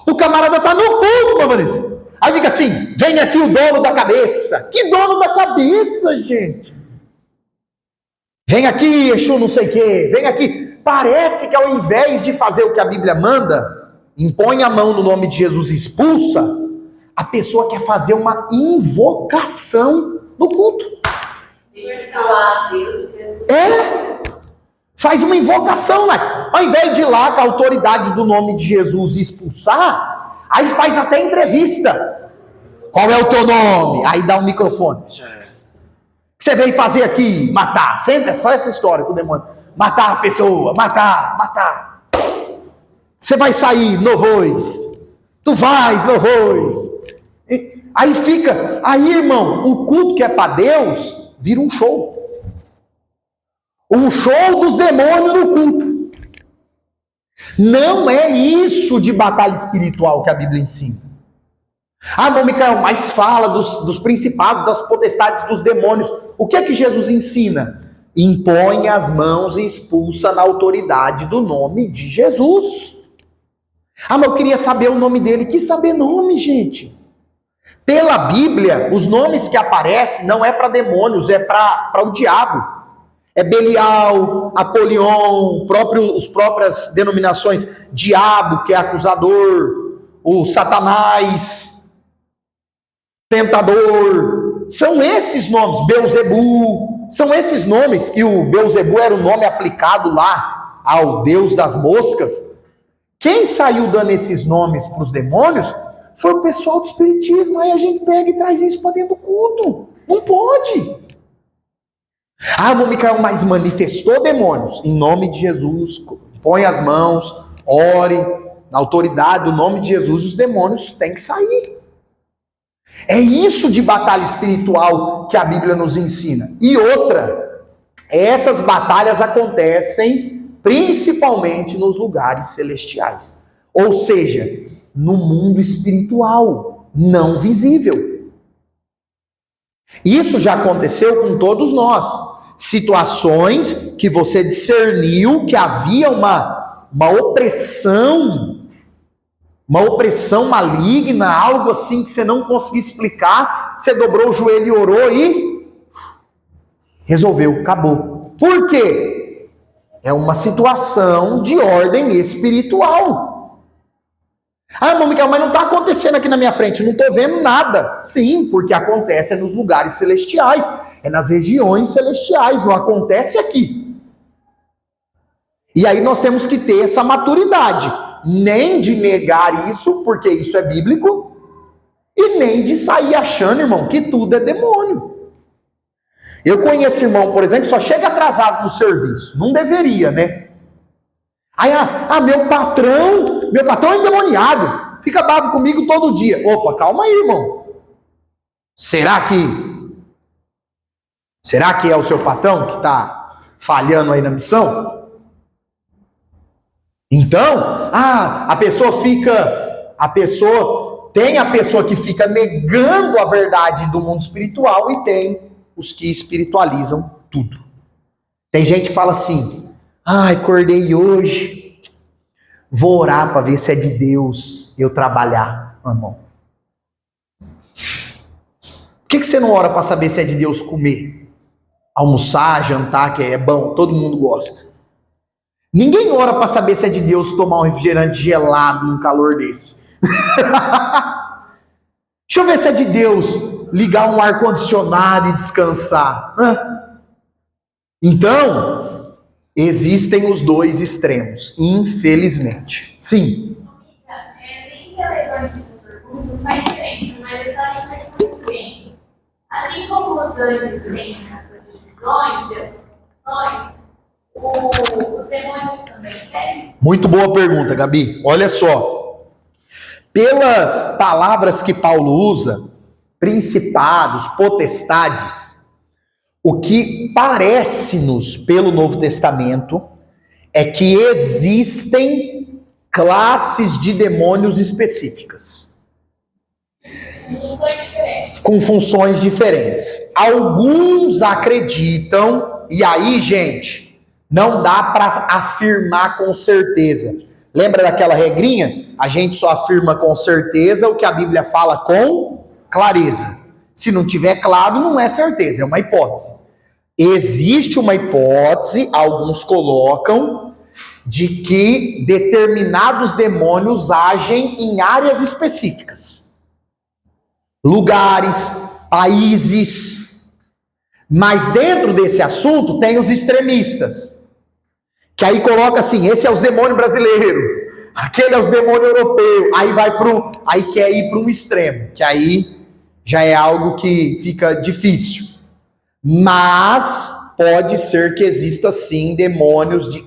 O camarada tá no culto, meu Vanessa. Aí fica assim, vem aqui o dono da cabeça. Que dono da cabeça, gente? Vem aqui, Exu não sei o quê, vem aqui. Parece que ao invés de fazer o que a Bíblia manda, impõe a mão no nome de Jesus e expulsa, a pessoa quer fazer uma invocação no culto. Faz uma invocação, né? Ao invés de ir lá com a autoridade do nome de Jesus e expulsar, aí faz até entrevista. Qual é o teu nome? Aí dá um microfone. O que você veio fazer aqui? Matar. Sempre é só essa história com o demônio. Matar a pessoa, matar. Você vai sair, não vois. Tu vais, não vois. Aí fica, aí irmão, o culto que é para Deus, vira um show. Um show dos demônios no culto. Não é isso de batalha espiritual que a Bíblia ensina. Ah, irmão Micael, mas fala dos principados, das potestades, dos demônios. O que é que Jesus ensina? Impõe as mãos e expulsa na autoridade do nome de Jesus. Ah, mas eu queria saber o nome dele. Que saber nome, gente? Pela Bíblia, os nomes que aparecem não é para demônios, é para o diabo. É Belial, Apolion, as próprias denominações, diabo, que é acusador, o Satanás, tentador. São esses nomes, Beuzebu, são esses nomes que o Beuzebu era o nome aplicado lá ao Deus das moscas. Quem saiu dando esses nomes para os demônios foi o pessoal do espiritismo. Aí a gente pega e traz isso para dentro do culto. Não pode. Ah, irmão Micael, mas manifestou demônios. Em nome de Jesus, põe as mãos, ore, na autoridade do nome de Jesus, os demônios têm que sair. É isso de batalha espiritual que a Bíblia nos ensina. E outra, essas batalhas acontecem principalmente nos lugares celestiais. Ou seja, no mundo espiritual, não visível. Isso já aconteceu com todos nós. Situações que você discerniu que havia uma opressão maligna, algo assim que você não conseguia explicar, você dobrou o joelho e orou e resolveu, acabou. Por quê? É uma situação de ordem espiritual. Ah, irmão Micael, mas não está acontecendo aqui na minha frente, não estou vendo nada. Sim, porque acontece nos lugares celestiais, é nas regiões celestiais, não acontece aqui. E aí nós temos que ter essa maturidade, nem de negar isso, porque isso é bíblico, e nem de sair achando, irmão, que tudo é demônio. Eu conheço irmão, por exemplo, só chega atrasado no serviço, não deveria, né? Aí, meu patrão é endemoniado, fica bravo comigo todo dia. Opa, calma aí, irmão. Será que é o seu patrão que está falhando aí na missão? Então, tem a pessoa que fica negando a verdade do mundo espiritual e tem os que espiritualizam tudo. Tem gente que fala assim, acordei hoje, vou orar para ver se é de Deus eu trabalhar, irmão. Por que você não ora para saber se é de Deus comer? Almoçar, jantar, que é bom, todo mundo gosta. Ninguém ora para saber se é de Deus tomar um refrigerante gelado num calor desse. Deixa eu ver se é de Deus ligar um ar-condicionado e descansar. Então, existem os dois extremos, infelizmente. Sim.
Nem relevante essa pergunta, faz diferença, mas eu só reflexo bem. Assim como os anjos têm as suas divisões e as suas funções, os demônios também têm?
Muito boa pergunta, Gabi. Olha só. Pelas palavras que Paulo usa, principados, potestades, o que parece-nos pelo Novo Testamento é que existem classes de demônios específicas. Com funções diferentes. Alguns acreditam, e aí, gente, não dá para afirmar com certeza, Lembra daquela regrinha? A gente só afirma com certeza o que a Bíblia fala com clareza. Se não tiver claro, não é certeza, é uma hipótese. Existe uma hipótese, alguns colocam, de que determinados demônios agem em áreas específicas. Lugares, países. Mas dentro desse assunto tem os extremistas. Que aí coloca assim, esse é os demônios brasileiros, aquele é os demônios europeus. Aí quer ir para um extremo, que aí já é algo que fica difícil. Mas pode ser que exista sim demônios de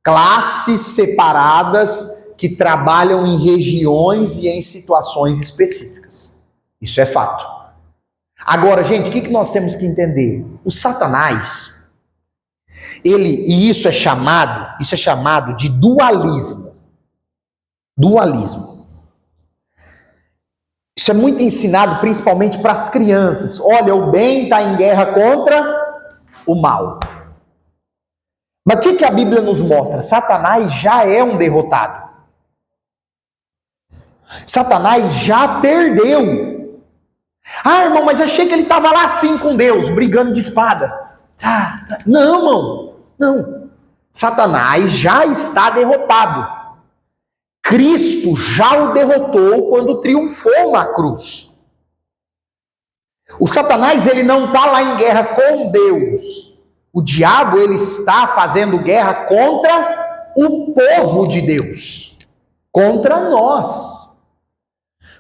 classes separadas que trabalham em regiões e em situações específicas. Isso é fato. Agora, gente, o que nós temos que entender? O Satanás, e isso é chamado de dualismo. Dualismo. Isso é muito ensinado principalmente para as crianças. Olha, o bem está em guerra contra o mal. Mas o que a Bíblia nos mostra? Satanás já é um derrotado. Satanás já perdeu. Ah, irmão, mas achei que ele estava lá sim com Deus, brigando de espada. Não, irmão, não. Satanás já está derrotado. Cristo já o derrotou quando triunfou na cruz. O Satanás, ele não está lá em guerra com Deus. O diabo, ele está fazendo guerra contra o povo de Deus. Contra nós.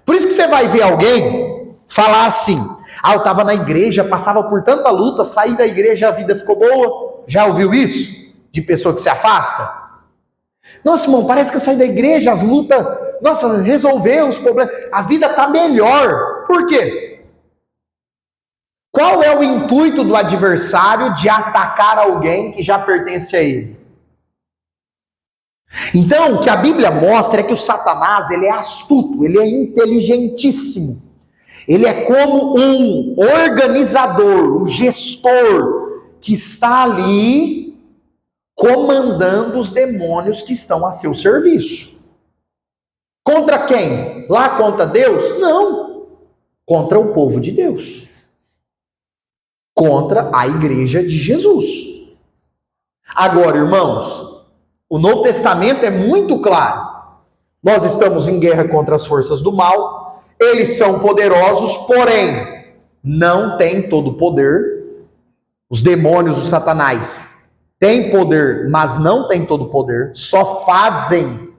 Por isso que você vai ver alguém falar assim, eu estava na igreja, passava por tanta luta, saí da igreja, a vida ficou boa. Já ouviu isso? De pessoa que se afasta? Nossa, irmão, parece que eu saí da igreja, as lutas, nossa, resolveu os problemas, a vida está melhor. Por quê? Qual é o intuito do adversário de atacar alguém que já pertence a ele? Então, o que a Bíblia mostra é que o Satanás, ele é astuto, ele é inteligentíssimo. Ele é como um organizador, um gestor, que está ali comandando os demônios que estão a seu serviço. Contra quem? Lá contra Deus? Não. Contra o povo de Deus. Contra a igreja de Jesus. Agora, irmãos, o Novo Testamento é muito claro. Nós estamos em guerra contra as forças do mal. Eles são poderosos, porém, não têm todo o poder. Os demônios, o Satanás, tem poder, mas não tem todo o poder, só fazem,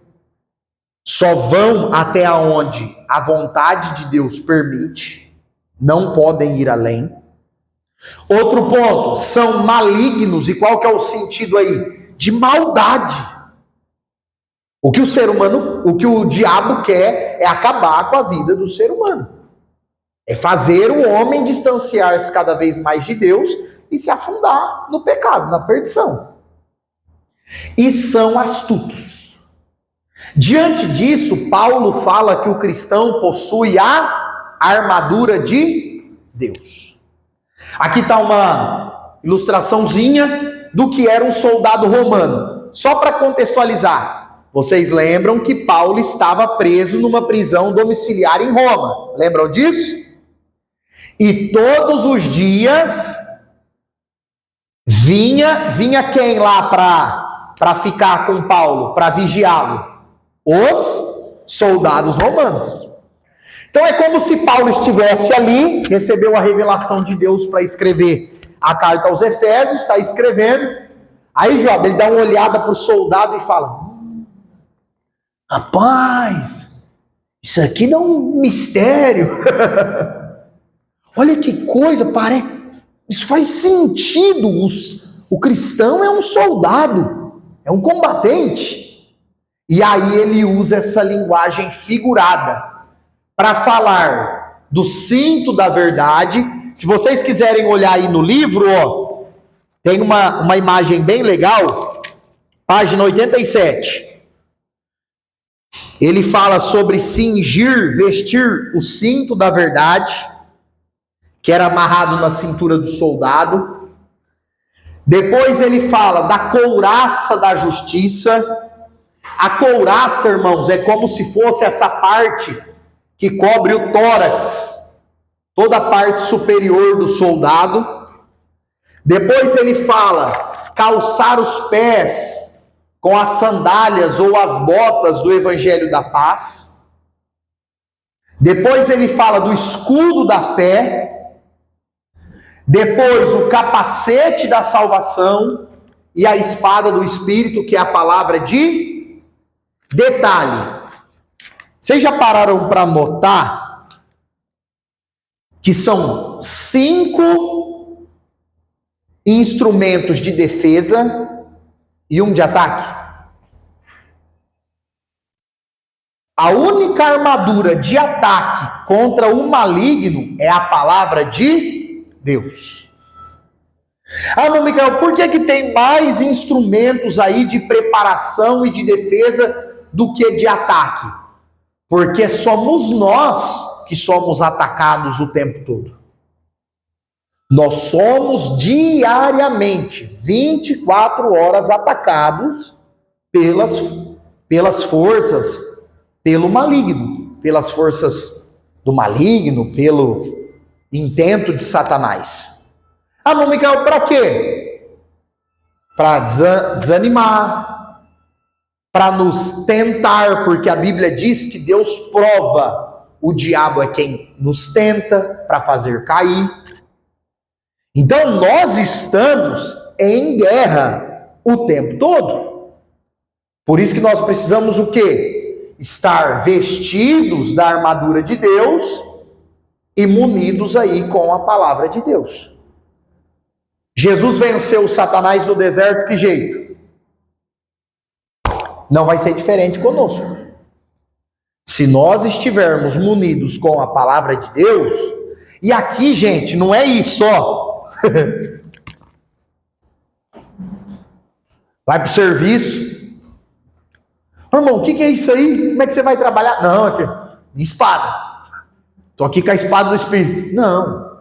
só vão até onde a vontade de Deus permite, não podem ir além. Outro ponto, são malignos, e qual que é o sentido aí? De maldade. O que o ser humano, o que o diabo quer é acabar com a vida do ser humano. É fazer o homem distanciar-se cada vez mais de Deus e se afundar no pecado, na perdição. E são astutos. Diante disso, Paulo fala que o cristão possui a armadura de Deus. Aqui está uma ilustraçãozinha do que era um soldado romano. Só para contextualizar, vocês lembram que Paulo estava preso numa prisão domiciliar em Roma. Lembram disso? E todos os dias vinha quem lá para ficar com Paulo, para vigiá-lo? Os soldados romanos. Então é como se Paulo estivesse ali, recebeu a revelação de Deus para escrever a carta aos Efésios, está escrevendo. Aí Job, ele dá uma olhada para o soldado e fala: rapaz, isso aqui dá um mistério. Olha que coisa, isso faz sentido. O cristão é um soldado, é um combatente. E aí ele usa essa linguagem figurada para falar do cinto da verdade. Se vocês quiserem olhar aí no livro, ó, tem uma imagem bem legal, página 87. Ele fala sobre cingir, vestir o cinto da verdade, que era amarrado na cintura do soldado. Depois ele fala da couraça da justiça. A couraça, irmãos, é como se fosse essa parte que cobre o tórax, toda a parte superior do soldado. Depois ele fala calçar os pés com as sandálias ou as botas do evangelho da paz. Depois ele fala do escudo da fé. Depois o capacete da salvação e a espada do Espírito, que é a palavra de detalhe. Vocês já pararam para notar que são 5 instrumentos de defesa e 1 de ataque? A única armadura de ataque contra o maligno é a palavra de Deus. Ah, não, Micael, por que tem mais instrumentos aí de preparação e de defesa do que de ataque? Porque somos nós que somos atacados o tempo todo. Nós somos diariamente, 24 horas atacados pelas forças, pelo maligno, pelas forças do maligno, pelo intento de Satanás. Ah, não, Micael, para quê? Para desanimar, para nos tentar, porque a Bíblia diz que Deus prova, o diabo é quem nos tenta para fazer cair. Então nós estamos em guerra o tempo todo. Por isso que nós precisamos o quê? Estar vestidos da armadura de Deus e munidos aí com a palavra de Deus. Jesus venceu Satanás no deserto, que jeito? Não vai ser diferente conosco. Se nós estivermos munidos com a palavra de Deus, e aqui, gente, não é isso, ó. Vai para o serviço. Irmão, o que é isso aí? Como é que você vai trabalhar? Não, aqui, espada. Estou aqui com a espada do Espírito. Não.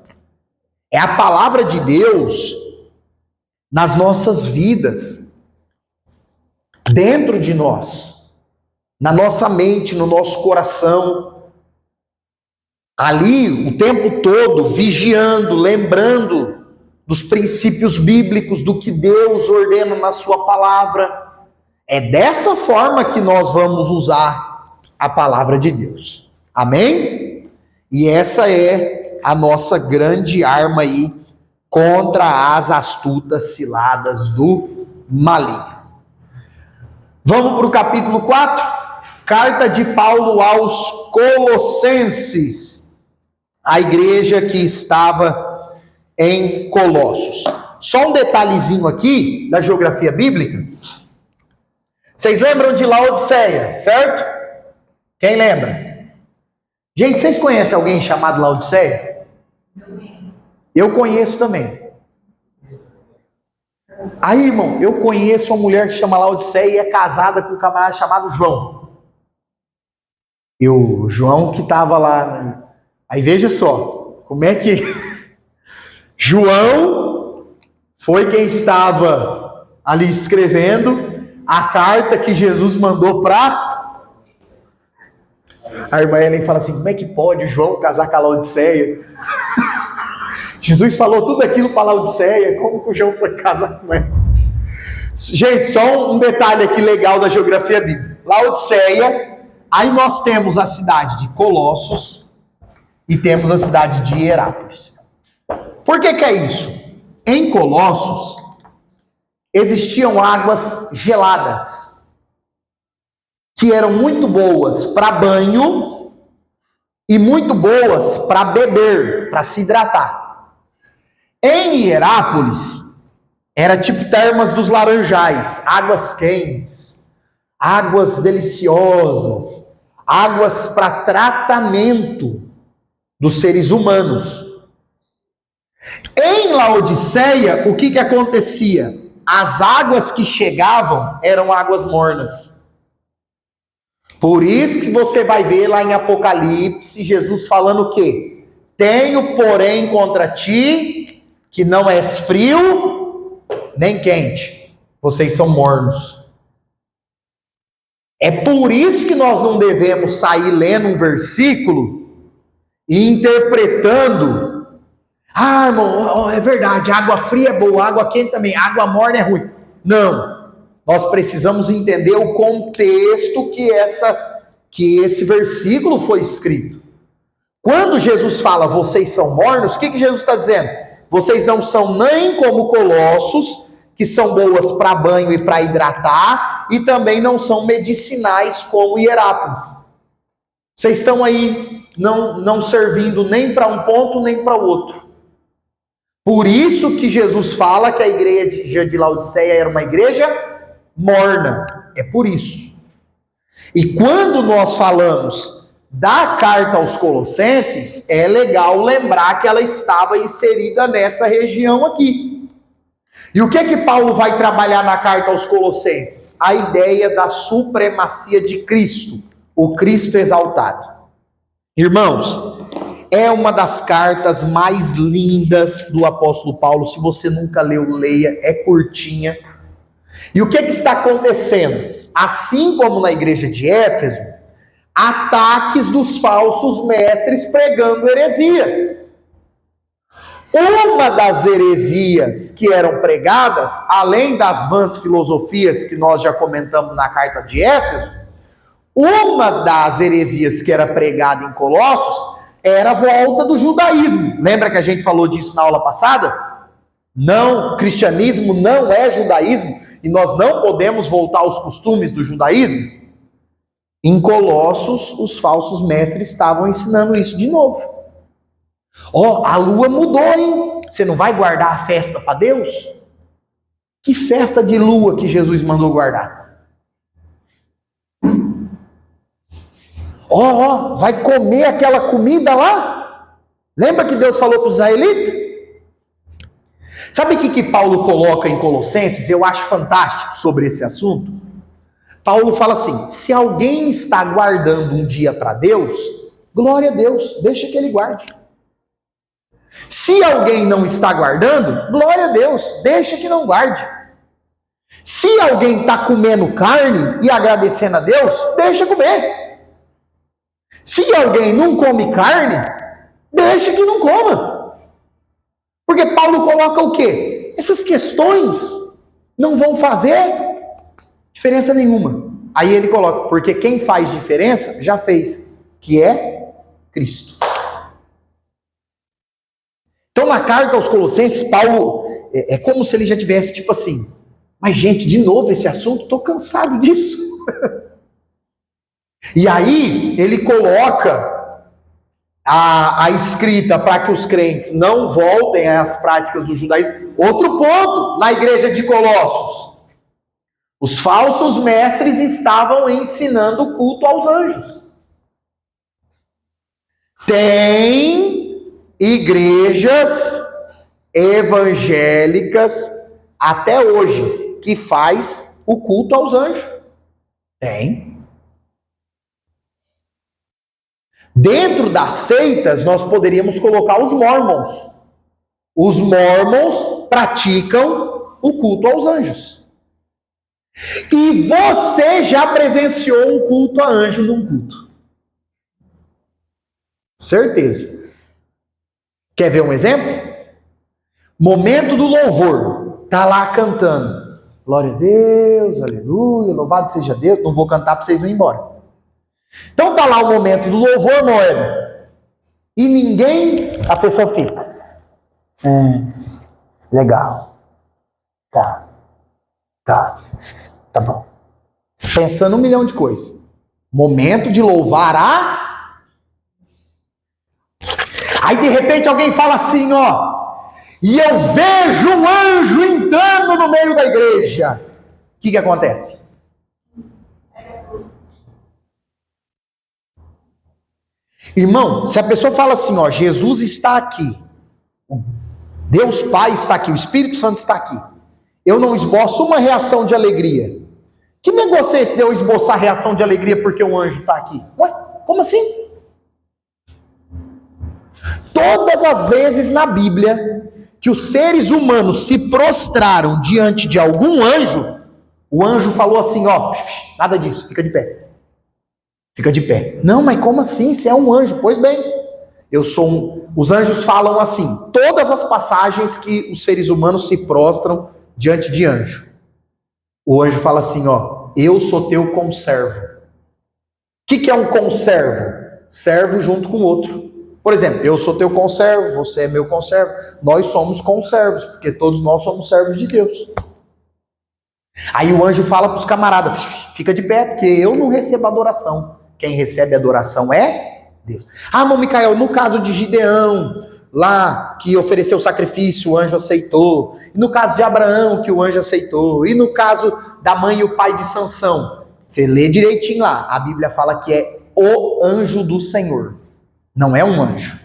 É a palavra de Deus nas nossas vidas, dentro de nós, na nossa mente, no nosso coração, ali o tempo todo, vigiando, lembrando dos princípios bíblicos, do que Deus ordena na sua palavra. É dessa forma que nós vamos usar a palavra de Deus. Amém? E essa é a nossa grande arma aí contra as astutas ciladas do maligno. Vamos para o capítulo 4, carta de Paulo aos Colossenses, a igreja que estava em Colossos. Só um detalhezinho aqui da geografia bíblica. Vocês lembram de Laodiceia, certo? Quem lembra? Gente, vocês conhecem alguém chamado Laodiceia? Eu conheço também. Aí, irmão, eu conheço uma mulher que chama Laodiceia e é casada com um camarada chamado João. E o João que estava lá. Aí veja só, como é que João foi quem estava ali escrevendo a carta que Jesus mandou para... A irmã Helen fala assim, como é que pode o João casar com a Laodiceia? Jesus falou tudo aquilo para Laodiceia, como que o João foi casar com ela? Gente, só um detalhe aqui legal da geografia bíblica. Laodiceia, aí nós temos a cidade de Colossos e temos a cidade de Hierápolis. Por que é isso? Em Colossos existiam águas geladas, que eram muito boas para banho e muito boas para beber, para se hidratar. Em Hierápolis, era tipo termas dos Laranjais, águas quentes, águas deliciosas, águas para tratamento dos seres humanos. Em Laodiceia, o que acontecia? As águas que chegavam eram águas mornas. Por isso que você vai ver lá em Apocalipse, Jesus falando o quê? Tenho, porém, contra ti que não és frio nem quente, vocês são mornos. É por isso que nós não devemos sair lendo um versículo e interpretando. Ah, irmão, é verdade, água fria é boa, água quente também, água morna é ruim. Não, nós precisamos entender o contexto que esse versículo foi escrito. Quando Jesus fala, vocês são mornos, o que Jesus está dizendo? Vocês não são nem como colossos, que são boas para banho e para hidratar, e também não são medicinais como Hierápolis. Vocês estão aí não servindo nem para um ponto, nem para o outro. Por isso que Jesus fala que a igreja de Laodiceia era uma igreja morna. É por isso. E quando nós falamos da carta aos Colossenses, é legal lembrar que ela estava inserida nessa região aqui. E o que Paulo vai trabalhar na carta aos Colossenses? A ideia da supremacia de Cristo, o Cristo exaltado. Irmãos, é uma das cartas mais lindas do apóstolo Paulo. Se você nunca leu, leia, é curtinha. E o que está acontecendo? Assim como na igreja de Éfeso, ataques dos falsos mestres pregando heresias. Uma das heresias que eram pregadas, além das vãs filosofias que nós já comentamos na carta de Éfeso, uma das heresias que era pregada em Colossos era a volta do judaísmo. Lembra que a gente falou disso na aula passada? Não, cristianismo não é judaísmo e nós não podemos voltar aos costumes do judaísmo. Em Colossos, os falsos mestres estavam ensinando isso de novo. A lua mudou, hein? Você não vai guardar a festa para Deus? Que festa de lua que Jesus mandou guardar? Vai comer aquela comida lá? Lembra que Deus falou para os israelitas? Sabe o que Paulo coloca em Colossenses? Eu acho fantástico sobre esse assunto. Paulo fala assim, se alguém está guardando um dia para Deus, glória a Deus, deixa que ele guarde. Se alguém não está guardando, glória a Deus, deixa que não guarde. Se alguém está comendo carne e agradecendo a Deus, deixa comer. Se alguém não come carne, deixa que não coma. Porque Paulo coloca o quê? Essas questões não vão fazer diferença nenhuma. Aí ele coloca, porque quem faz diferença já fez, que é Cristo. Então na carta aos Colossenses, Paulo, é como se ele já tivesse tipo assim, mas gente, de novo esse assunto, estou cansado disso. E aí ele coloca a escrita para que os crentes não voltem às práticas do judaísmo. Outro ponto, na igreja de Colossos, os falsos mestres estavam ensinando o culto aos anjos. Tem igrejas evangélicas até hoje que faz o culto aos anjos. Tem. Dentro das seitas, nós poderíamos colocar os mormons. Os mormons praticam o culto aos anjos. E você já presenciou um culto a anjo num culto. Certeza. Quer ver um exemplo? Momento do louvor. Tá lá cantando. Glória a Deus, aleluia, louvado seja Deus. Não vou cantar para vocês não ir embora. Então tá lá o momento do louvor, Moeda. E ninguém, a pessoa fica. Legal. Tá bom. Pensando 1 milhão de coisas. Momento de louvar a... Aí de repente alguém fala assim, e eu vejo um anjo entrando no meio da igreja. O que acontece? Irmão, se a pessoa fala assim, Jesus está aqui, Deus Pai está aqui, o Espírito Santo está aqui, eu não esboço uma reação de alegria. Que negócio é esse de eu esboçar reação de alegria porque um anjo está aqui? Ué, como assim? Todas as vezes na Bíblia que os seres humanos se prostraram diante de algum anjo, O anjo falou assim, ó, nada disso, fica de pé. Fica de pé. Não, mas como assim? Você é um anjo. Pois bem, eu sou um... Os anjos falam assim, todas as passagens que os seres humanos se prostram diante de anjo. O anjo fala assim, ó, eu sou teu conservo. O que é um conservo? Servo junto com outro. Por exemplo, eu sou teu conservo, você é meu conservo. Nós somos conservos, porque todos nós somos servos de Deus. Aí o anjo fala para os camaradas, fica de pé, porque eu não recebo adoração. Quem recebe adoração é Deus. Ah, irmão Micael, no caso de Gideão, lá que ofereceu o sacrifício, o anjo aceitou. E no caso de Abraão, que o anjo aceitou. E no caso da mãe e o pai de Sansão. Você lê direitinho lá, a Bíblia fala que é o anjo do Senhor. Não é um anjo.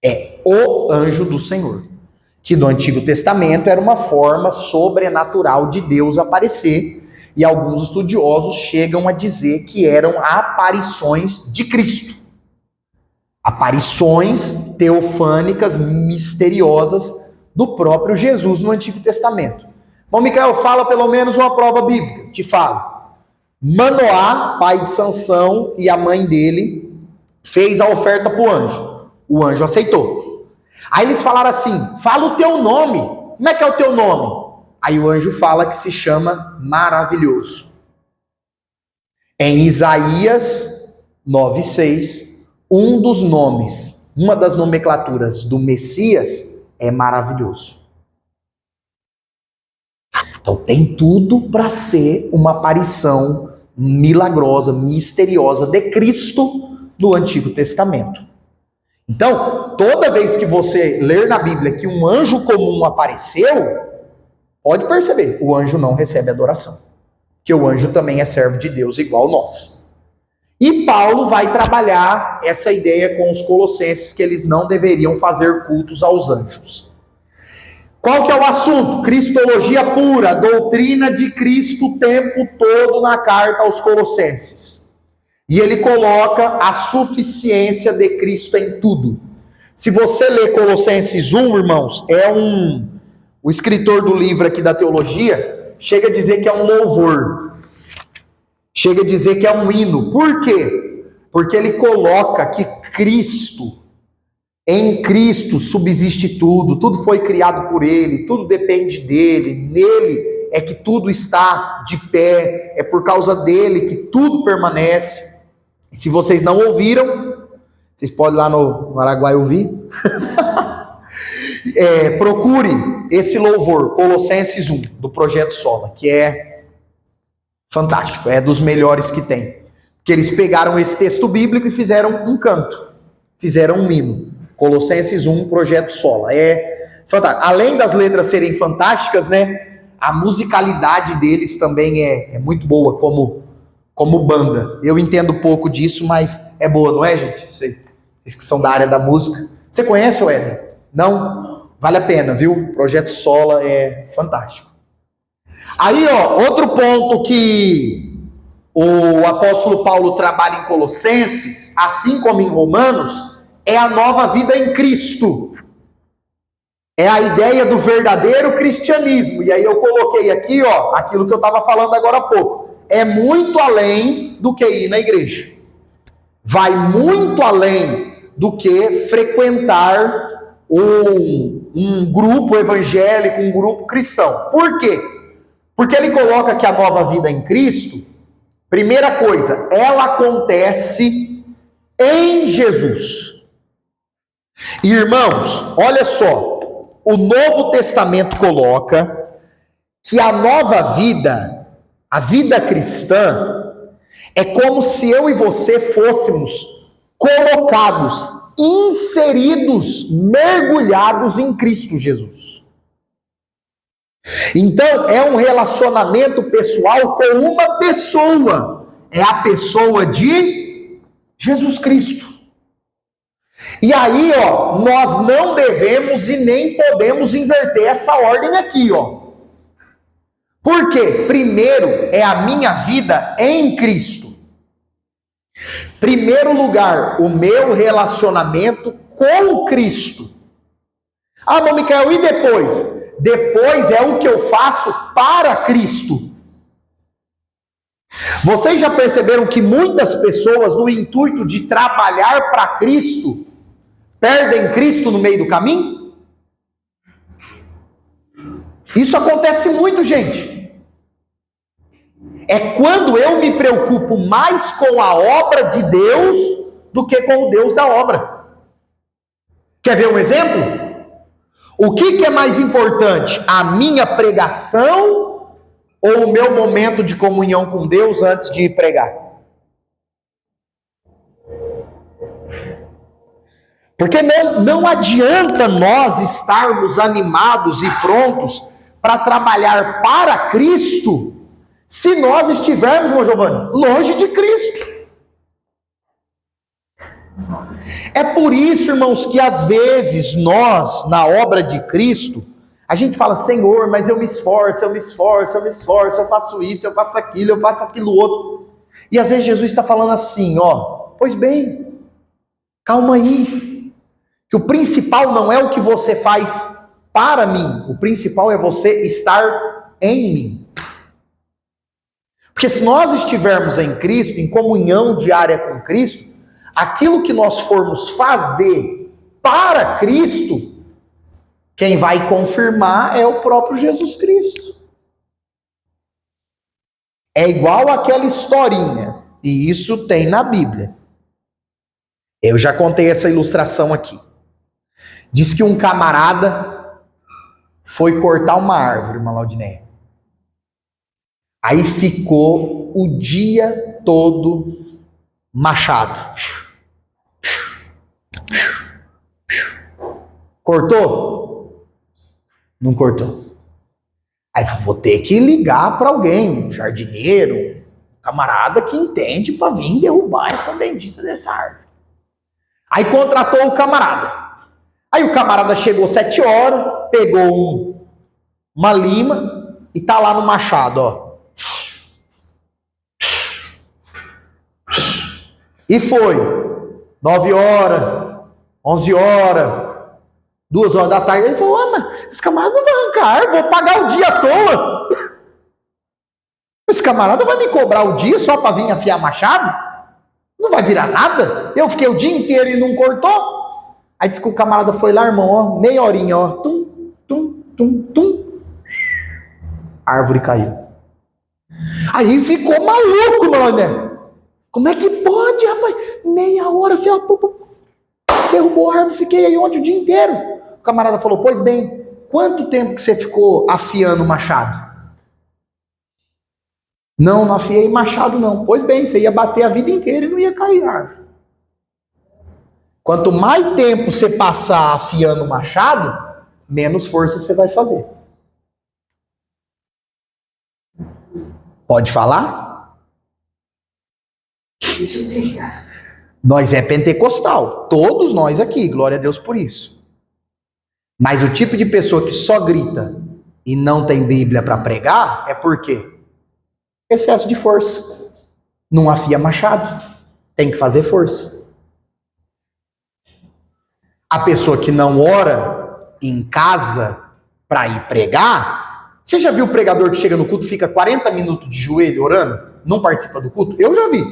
É o anjo do Senhor. Que no Antigo Testamento era uma forma sobrenatural de Deus aparecer. E alguns estudiosos chegam a dizer que eram aparições de Cristo. Aparições teofânicas, misteriosas do próprio Jesus no Antigo Testamento. Bom, Micael, fala pelo menos uma prova bíblica. Te falo. Manoá, pai de Sansão, e a mãe dele, fez a oferta para o anjo. O anjo aceitou. Aí eles falaram assim, fala o teu nome. Como é que é o teu nome? Aí o anjo fala que se chama Maravilhoso. Em Isaías 9:6, um dos nomes, uma das nomenclaturas do Messias é Maravilhoso. Então tem tudo para ser uma aparição milagrosa, misteriosa de Cristo no Antigo Testamento. Então, toda vez que você ler na Bíblia que um anjo comum apareceu, pode perceber, o anjo não recebe adoração. Que o anjo também é servo de Deus igual nós. E Paulo vai trabalhar essa ideia com os colossenses que eles não deveriam fazer cultos aos anjos. Qual que é o assunto? Cristologia pura, doutrina de Cristo o tempo todo na carta aos Colossenses. E ele coloca a suficiência de Cristo em tudo. Se você ler Colossenses 1, irmãos, o escritor do livro aqui da teologia chega a dizer que é um louvor. Chega a dizer que é um hino. Por quê? Porque ele coloca que em Cristo subsiste tudo foi criado por ele, tudo depende dele, nele é que tudo está de pé, é por causa dele que tudo permanece. E se vocês não ouviram, vocês podem ir lá no Araguaia ouvir. Procure esse louvor, Colossenses 1, do Projeto Sola, que é fantástico, é dos melhores que tem. Porque eles pegaram esse texto bíblico e fizeram um canto, fizeram um hino. Colossenses 1, Projeto Sola. É fantástico. Além das letras serem fantásticas, né? A musicalidade deles também é muito boa como banda. Eu entendo pouco disso, mas é boa, não é, gente? Vocês que são da área da música. Você conhece o Éder? Não? Vale a pena, viu? Projeto Sola é fantástico. Aí, ó, outro ponto que o apóstolo Paulo trabalha em Colossenses, assim como em Romanos, é a nova vida em Cristo. É a ideia do verdadeiro cristianismo. E aí eu coloquei aqui, ó, aquilo que eu estava falando agora há pouco. É muito além do que ir na igreja. Vai muito além do que frequentar um grupo evangélico, um grupo cristão. Por quê? Porque ele coloca que a nova vida em Cristo, primeira coisa, ela acontece em Jesus. Irmãos, olha só, o Novo Testamento coloca que a nova vida, a vida cristã, é como se eu e você fôssemos colocados, inseridos, mergulhados em Cristo Jesus. Então, é um relacionamento pessoal com uma pessoa, é a pessoa de Jesus Cristo. E aí, ó, nós não devemos e nem podemos inverter essa ordem aqui, ó. Por quê? Primeiro é a minha vida em Cristo. Primeiro lugar, o meu relacionamento com Cristo. Ah, mas Micael, e depois? Depois é o que eu faço para Cristo. Vocês já perceberam que muitas pessoas, no intuito de trabalhar para Cristo, perdem Cristo no meio do caminho? Isso acontece muito, gente. É quando eu me preocupo mais com a obra de Deus do que com o Deus da obra. Quer ver um exemplo? O que é mais importante? A minha pregação ou o meu momento de comunhão com Deus antes de pregar? Porque não adianta nós estarmos animados e prontos para trabalhar para Cristo se nós estivermos, meu Giovanni, longe de Cristo. É por isso, irmãos, que às vezes nós, na obra de Cristo, a gente fala, Senhor, mas eu me esforço, eu faço isso, eu faço aquilo outro. E às vezes Jesus está falando assim, ó, pois bem, calma aí, que o principal não é o que você faz para mim, o principal é você estar em mim. Porque se nós estivermos em Cristo, em comunhão diária com Cristo, aquilo que nós formos fazer para Cristo, quem vai confirmar é o próprio Jesus Cristo. É igual aquela historinha, e isso tem na Bíblia. Eu já contei essa ilustração aqui. Diz que um camarada foi cortar uma árvore, uma Laudinéia. Aí ficou o dia todo machado. Cortou? Não cortou. Aí vou ter que ligar para alguém, um jardineiro, um camarada que entende para vir derrubar essa bendita dessa árvore. Aí contratou o camarada. Aí o camarada chegou 7 horas, pegou uma lima e tá lá no machado, ó. E foi 9 horas, 11 horas, 2 horas da tarde. Ele falou, mas esse camarada não vai arrancar árvore, vou pagar o dia à toa. Esse camarada vai me cobrar o dia só para vir afiar machado? Não vai virar nada? Eu fiquei o dia inteiro e não cortou? Aí disse que o camarada foi lá, irmão, ó, meia horinha, ó, tum, tum, tum, tum. A árvore caiu. Aí ficou maluco, meu irmão. Como é que pode, rapaz? Meia hora, assim, ó, derrubou a árvore, fiquei aí ontem o dia inteiro. O camarada falou, pois bem, quanto tempo que você ficou afiando o machado? Não afiei machado não. Pois bem, você ia bater a vida inteira e não ia cair a árvore. Quanto mais tempo você passar afiando o machado, menos força você vai fazer. Pode falar?
Deixa eu brincar.
Nós é pentecostal, todos nós aqui, glória a Deus por isso. Mas o tipo de pessoa que só grita e não tem Bíblia para pregar é por quê? Excesso de força. Não afia machado, tem que fazer força. A pessoa que não ora em casa para ir pregar, você já viu o pregador que chega no culto, fica 40 minutos de joelho orando, não participa do culto? Eu já vi.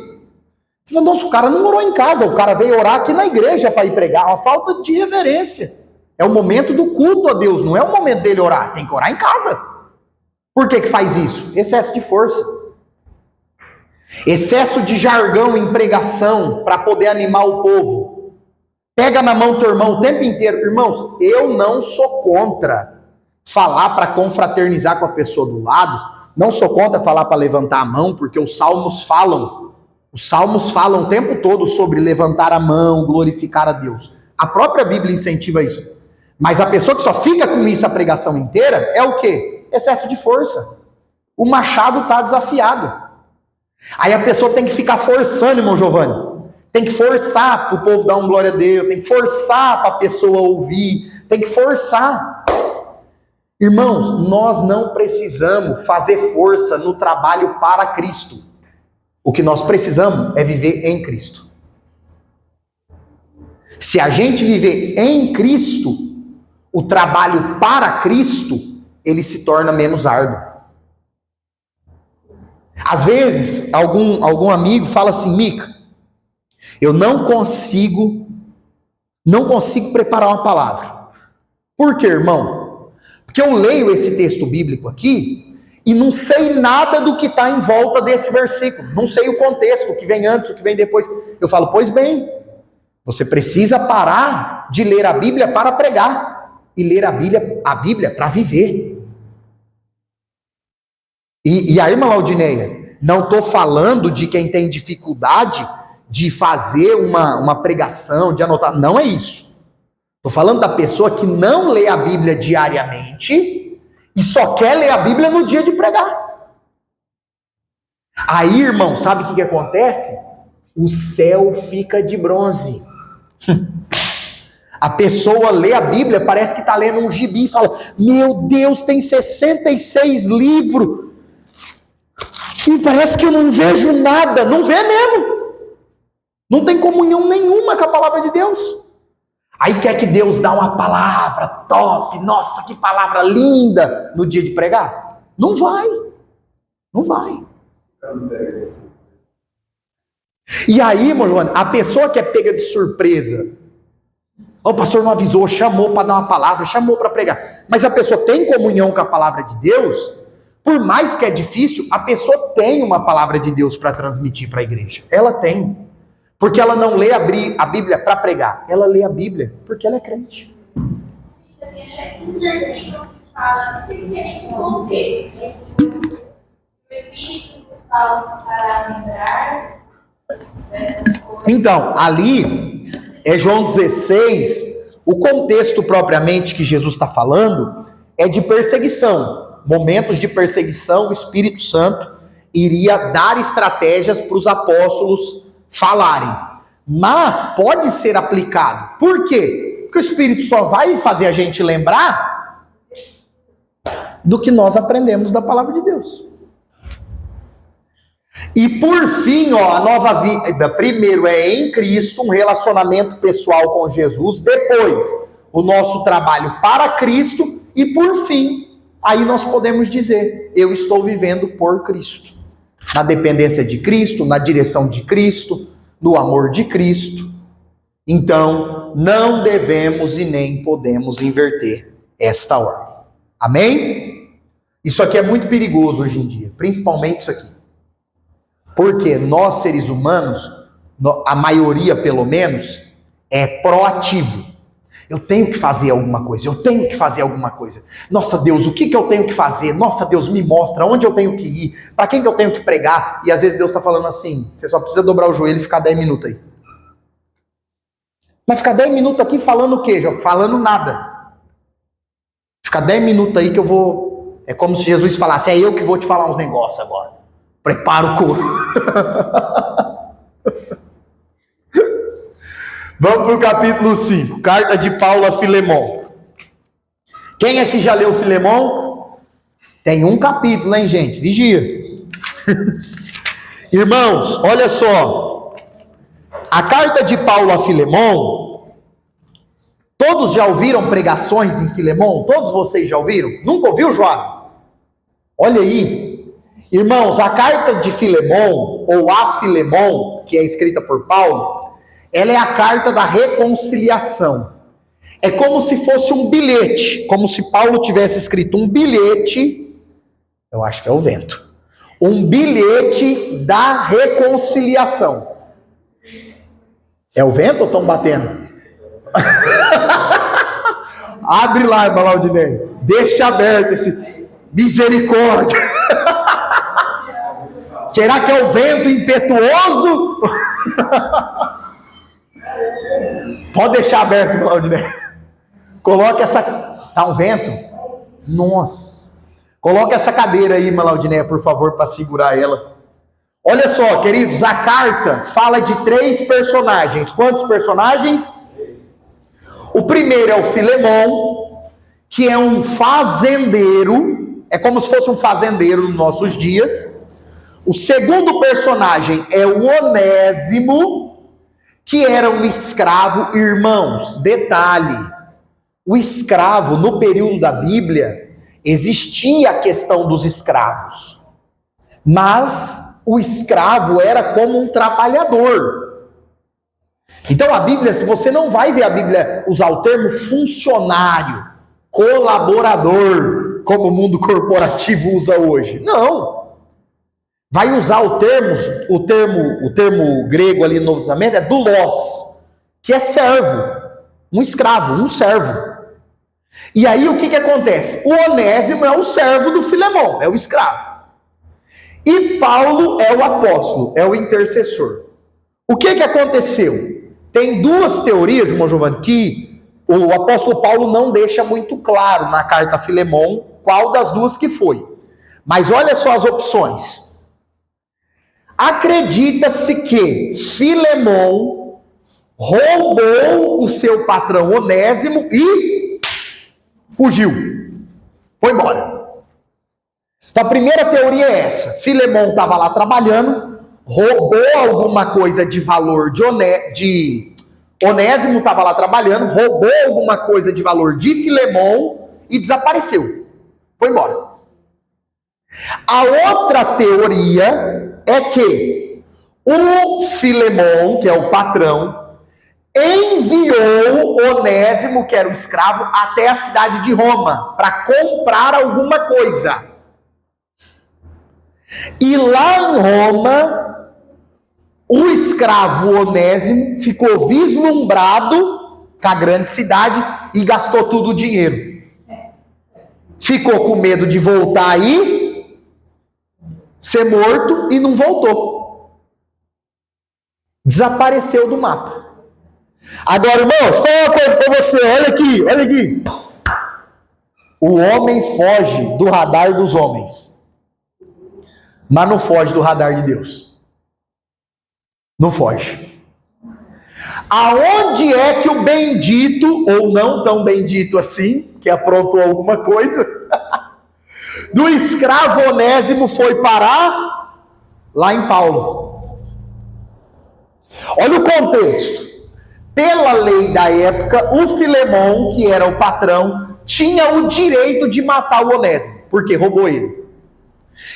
Você fala, nossa, o cara não orou em casa, o cara veio orar aqui na igreja para ir pregar. Uma falta de reverência. É o momento do culto a Deus, não é o momento dele orar, tem que orar em casa. Por que faz isso? Excesso de força. Excesso de jargão em pregação para poder animar o povo. Pega na mão teu irmão o tempo inteiro. Irmãos, eu não sou contra falar para confraternizar com a pessoa do lado. Não sou contra falar para levantar a mão, porque os salmos falam. Os salmos falam o tempo todo sobre levantar a mão, glorificar a Deus. A própria Bíblia incentiva isso. Mas a pessoa que só fica com isso a pregação inteira é o quê? Excesso de força. O machado está desafiado. Aí a pessoa tem que ficar forçando, irmão Giovanni. Tem que forçar para o povo dar um glória a Deus, tem que forçar para a pessoa ouvir, tem que forçar. Irmãos, nós não precisamos fazer força no trabalho para Cristo. O que nós precisamos é viver em Cristo. Se a gente viver em Cristo, o trabalho para Cristo, ele se torna menos árduo. Às vezes, algum amigo fala assim: Mica, eu não consigo preparar uma palavra. Por quê, irmão? Porque eu leio esse texto bíblico aqui e não sei nada do que está em volta desse versículo. Não sei o contexto, o que vem antes, o que vem depois. Eu falo: pois bem, você precisa parar de ler a Bíblia para pregar e ler a Bíblia para viver. E a irmã Laudineia, não estou falando de quem tem dificuldade de fazer uma pregação, de anotar. Não é isso. Estou falando da pessoa que não lê a Bíblia diariamente e só quer ler a Bíblia no dia de pregar. Aí, irmão, sabe o que acontece? O céu fica de bronze. A pessoa lê a Bíblia, parece que está lendo um gibi e fala: meu Deus, tem 66 livros. E parece que eu não vejo nada. Não vê mesmo. Não tem comunhão nenhuma com a palavra de Deus. Aí quer que Deus dá uma palavra top, nossa, que palavra linda, no dia de pregar? Não vai. Não vai. E aí, irmão João, a pessoa que é pega de surpresa, o pastor não avisou, chamou para dar uma palavra, chamou para pregar, mas a pessoa tem comunhão com a palavra de Deus, por mais que é difícil, a pessoa tem uma palavra de Deus para transmitir para a igreja. Ela tem. Porque ela não lê a Bíblia para pregar. Ela lê a Bíblia porque ela é crente.
Um versículo que fala, não sei se é nesse contexto, o Espírito nos fala para lembrar.
Então, ali, é João 16, o contexto propriamente que Jesus está falando é de perseguição. Momentos de perseguição, o Espírito Santo iria dar estratégias para os apóstolos falarem. Mas pode ser aplicado. Por quê? Porque o Espírito só vai fazer a gente lembrar do que nós aprendemos da palavra de Deus. E por fim, a nova vida, primeiro é em Cristo, um relacionamento pessoal com Jesus, depois o nosso trabalho para Cristo, e por fim, aí nós podemos dizer: eu estou vivendo por Cristo, na dependência de Cristo, na direção de Cristo, no amor de Cristo. Então, não devemos e nem podemos inverter esta ordem. Amém? Isso aqui é muito perigoso hoje em dia, principalmente isso aqui. Porque nós, seres humanos, a maioria pelo menos, é proativo. Eu tenho que fazer alguma coisa, eu tenho que fazer alguma coisa. Nossa Deus, o que eu tenho que fazer? Nossa Deus, me mostra onde eu tenho que ir, para quem que eu tenho que pregar. E às vezes Deus está falando assim: você só precisa dobrar o joelho e ficar 10 minutos aí. Mas ficar 10 minutos aqui falando o quê, João? Falando nada. Ficar 10 minutos aí que eu vou... É como se Jesus falasse: é eu que vou te falar uns negócios agora. Prepara o couro. Vamos para o capítulo 5, carta de Paulo a Filemon. Quem aqui já leu Filemon? Tem um capítulo, hein, gente? Vigia. Irmãos, olha só. A carta de Paulo a Filemon, todos já ouviram pregações em Filemon? Todos vocês já ouviram? Nunca ouviu, João? Olha aí. Irmãos, a carta de Filemon, ou a Filemon, que é escrita por Paulo, ela é a carta da reconciliação. É como se fosse um bilhete, como se Paulo tivesse escrito um bilhete, eu acho que é o vento, um bilhete da reconciliação. É o vento ou estão batendo? Abre lá, irmã Laudineia, deixa aberto esse misericórdia. Será que é o vento impetuoso? Pode deixar aberto, Claudinei. Coloque essa... Tá um vento? Nossa. Coloque essa cadeira aí, Malaudineia, por favor, para segurar ela. Olha só, queridos, a carta fala de 3 personagens. Quantos personagens? O primeiro é o Filemon, que é um fazendeiro. É como se fosse um fazendeiro nos nossos dias. O segundo personagem é o Onésimo, que era um escravo. Irmãos, detalhe, o escravo, no período da Bíblia, existia a questão dos escravos. mas o escravo era como um trabalhador. Então a Bíblia, se você não vai ver a Bíblia usar o termo funcionário, colaborador, como o mundo corporativo usa hoje. Não. Vai usar o termo grego ali no Novo Testamento é doulos, que é servo, um escravo, um servo. E aí o que acontece? O Onésimo é o servo do Filemão, é o escravo. E Paulo é o apóstolo, é o intercessor. O que aconteceu? Tem duas teorias, irmão Giovanni, que o apóstolo Paulo não deixa muito claro na carta a Filemão qual das duas que foi. Mas olha só as opções. Acredita-se que Filemão roubou o seu patrão Onésimo e fugiu. Foi embora. Então a primeira teoria é essa. Filemão estava lá trabalhando, roubou alguma coisa de valor de Onésimo, estava lá trabalhando, roubou alguma coisa de valor de Filemão e desapareceu. Foi embora. A outra teoria é que o Filemão, que é o patrão, enviou Onésimo, que era o escravo, até a cidade de Roma para comprar alguma coisa. E lá em Roma, o escravo Onésimo ficou vislumbrado com a grande cidade e gastou todo o dinheiro. Ficou com medo de voltar aí, ser morto e não voltou. Desapareceu do mapa. Agora, irmão, só uma coisa para você, olha aqui, olha aqui. O homem foge do radar dos homens, mas não foge do radar de Deus. Não foge. Aonde é que o bendito, ou não tão bendito assim, que aprontou alguma coisa, do escravo Onésimo foi parar? Lá em Paulo. Olha o contexto. Pela lei da época, o Filemão, que era o patrão, tinha o direito de matar o Onésimo, porque roubou ele.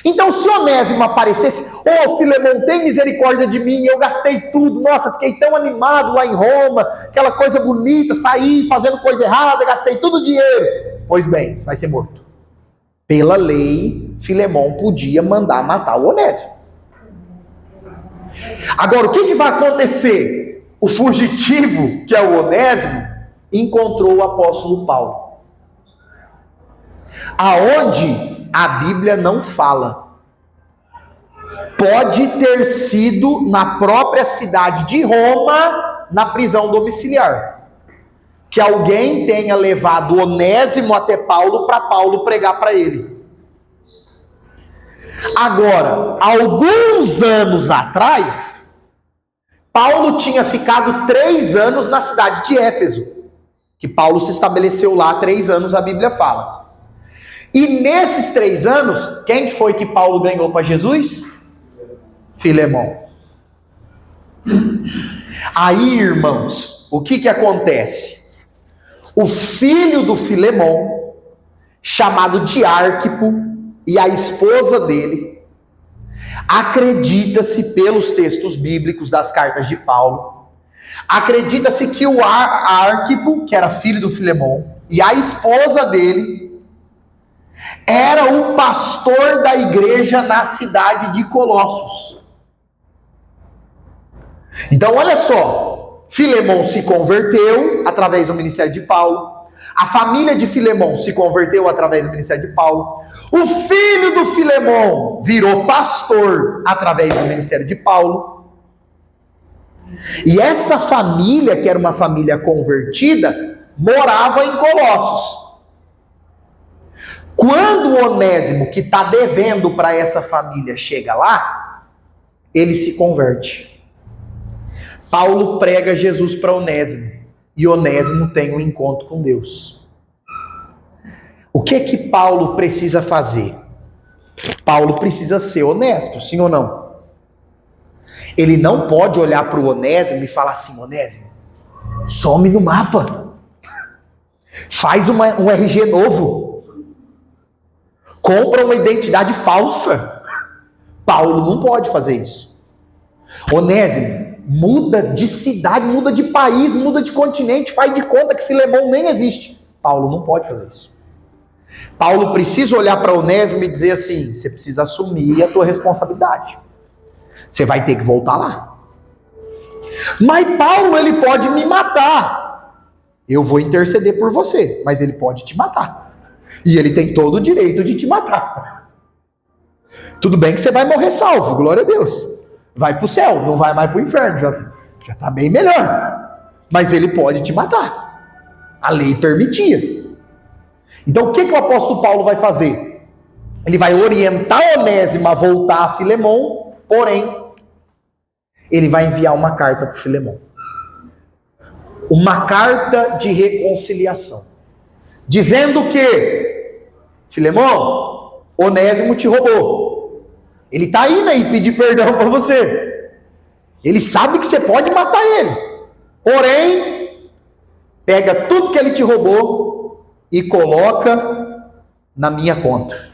Então, se Onésimo aparecesse, Filemão, tem misericórdia de mim, eu gastei tudo, nossa, fiquei tão animado lá em Roma, aquela coisa bonita, saí fazendo coisa errada, gastei todo o dinheiro. Pois bem, você vai ser morto. Pela lei, Filemão podia mandar matar o Onésimo. Agora, o que vai acontecer? O fugitivo, que é o Onésimo, encontrou o apóstolo Paulo. Aonde a Bíblia não fala. Pode ter sido na própria cidade de Roma, na prisão domiciliar. Que alguém tenha levado Onésimo até Paulo para Paulo pregar para ele. Agora, alguns anos atrás, Paulo tinha ficado 3 anos na cidade de Éfeso. Que Paulo se estabeleceu lá 3 anos, a Bíblia fala. E nesses 3 anos, quem foi que Paulo ganhou para Jesus? Filemão. Aí, irmãos, o que acontece? O filho do Filemão, chamado Diárquipo, e a esposa dele, acredita-se pelos textos bíblicos das cartas de Paulo, acredita-se que o Arquipo, que era filho do Filemão, e a esposa dele, era o pastor da igreja na cidade de Colossos. Então, olha só, Filemão se converteu através do ministério de Paulo, a família de Filemão se converteu através do ministério de Paulo, o filho do Filemão virou pastor através do ministério de Paulo, e essa família, que era uma família convertida, morava em Colossos. Quando o Onésimo, que está devendo para essa família, chega lá, ele se converte. Paulo prega Jesus para Onésimo, e Onésimo tem um encontro com Deus. O que Paulo precisa fazer? Paulo precisa ser honesto, sim ou não? Ele não pode olhar para o Onésimo e falar assim: Onésimo, some no mapa, faz um RG novo, compra uma identidade falsa, Paulo não pode fazer isso. Onésimo muda de cidade, muda de país, muda de continente, faz de conta que Filemão nem existe. Paulo não pode fazer isso. Paulo precisa olhar para Onésimo e dizer assim: você precisa assumir a tua responsabilidade. Você vai ter que voltar lá. Mas Paulo, ele pode me matar. Eu vou interceder por você, mas ele pode te matar. E ele tem todo o direito de te matar. Tudo bem que você vai morrer salvo, glória a Deus. Vai para o céu, não vai mais para o inferno, já está bem melhor. Mas ele pode te matar. A lei permitia. Então o que o apóstolo Paulo vai fazer? Ele vai orientar Onésimo a voltar a Filemão, porém, ele vai enviar uma carta para Filemão. Uma carta de reconciliação. Dizendo que, Filemão, Onésimo te roubou. Ele está indo aí pedir perdão para você. Ele sabe que você pode matar ele. Porém, pega tudo que ele te roubou e coloca na minha conta.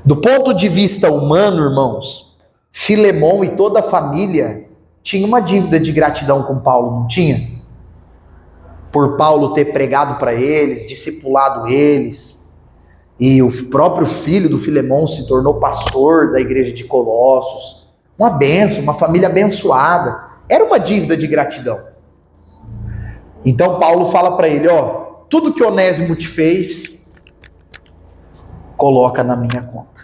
Do ponto de vista humano, irmãos, Filemão e toda a família tinha uma dívida de gratidão com Paulo, não tinha? Por Paulo ter pregado para eles, discipulado eles. E o próprio filho do Filemão se tornou pastor da igreja de Colossos. Uma bênção, uma família abençoada. Era uma dívida de gratidão. Então Paulo fala para ele, ó, tudo que Onésimo te fez, coloca na minha conta.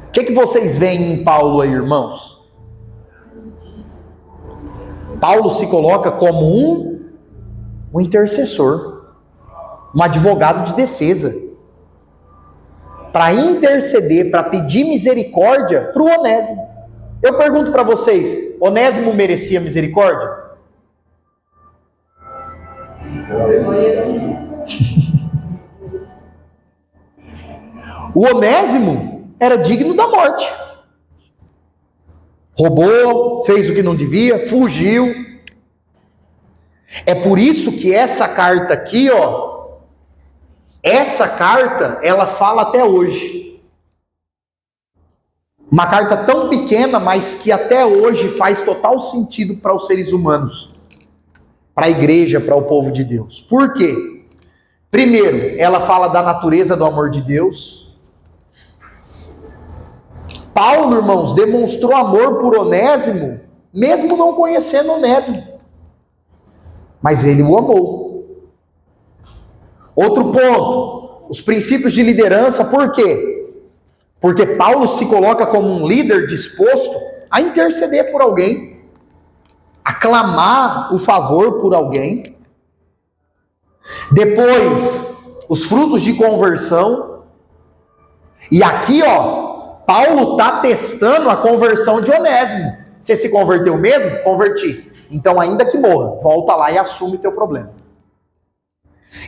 O que vocês veem em Paulo aí, irmãos? Paulo se coloca como um intercessor. Um advogado de defesa, para interceder, para pedir misericórdia para o Onésimo. Eu pergunto para vocês, Onésimo merecia misericórdia? O Onésimo era digno da morte. Roubou, fez o que não devia, fugiu. É por isso que essa carta aqui, ó, essa carta, ela fala até hoje. Uma carta tão pequena, mas que até hoje faz total sentido para os seres humanos, para a igreja, para o povo de Deus. Por quê? Primeiro, ela fala da natureza do amor de Deus. Paulo, irmãos, demonstrou amor por Onésimo, mesmo não conhecendo Onésimo. Mas ele o amou. Outro ponto, os princípios de liderança, por quê? Porque Paulo se coloca como um líder disposto a interceder por alguém, a clamar o favor por alguém. Depois, os frutos de conversão. E aqui, ó, Paulo está testando a conversão de Onésimo. Você se converteu mesmo? Converti. Então, ainda que morra, volta lá e assume teu problema.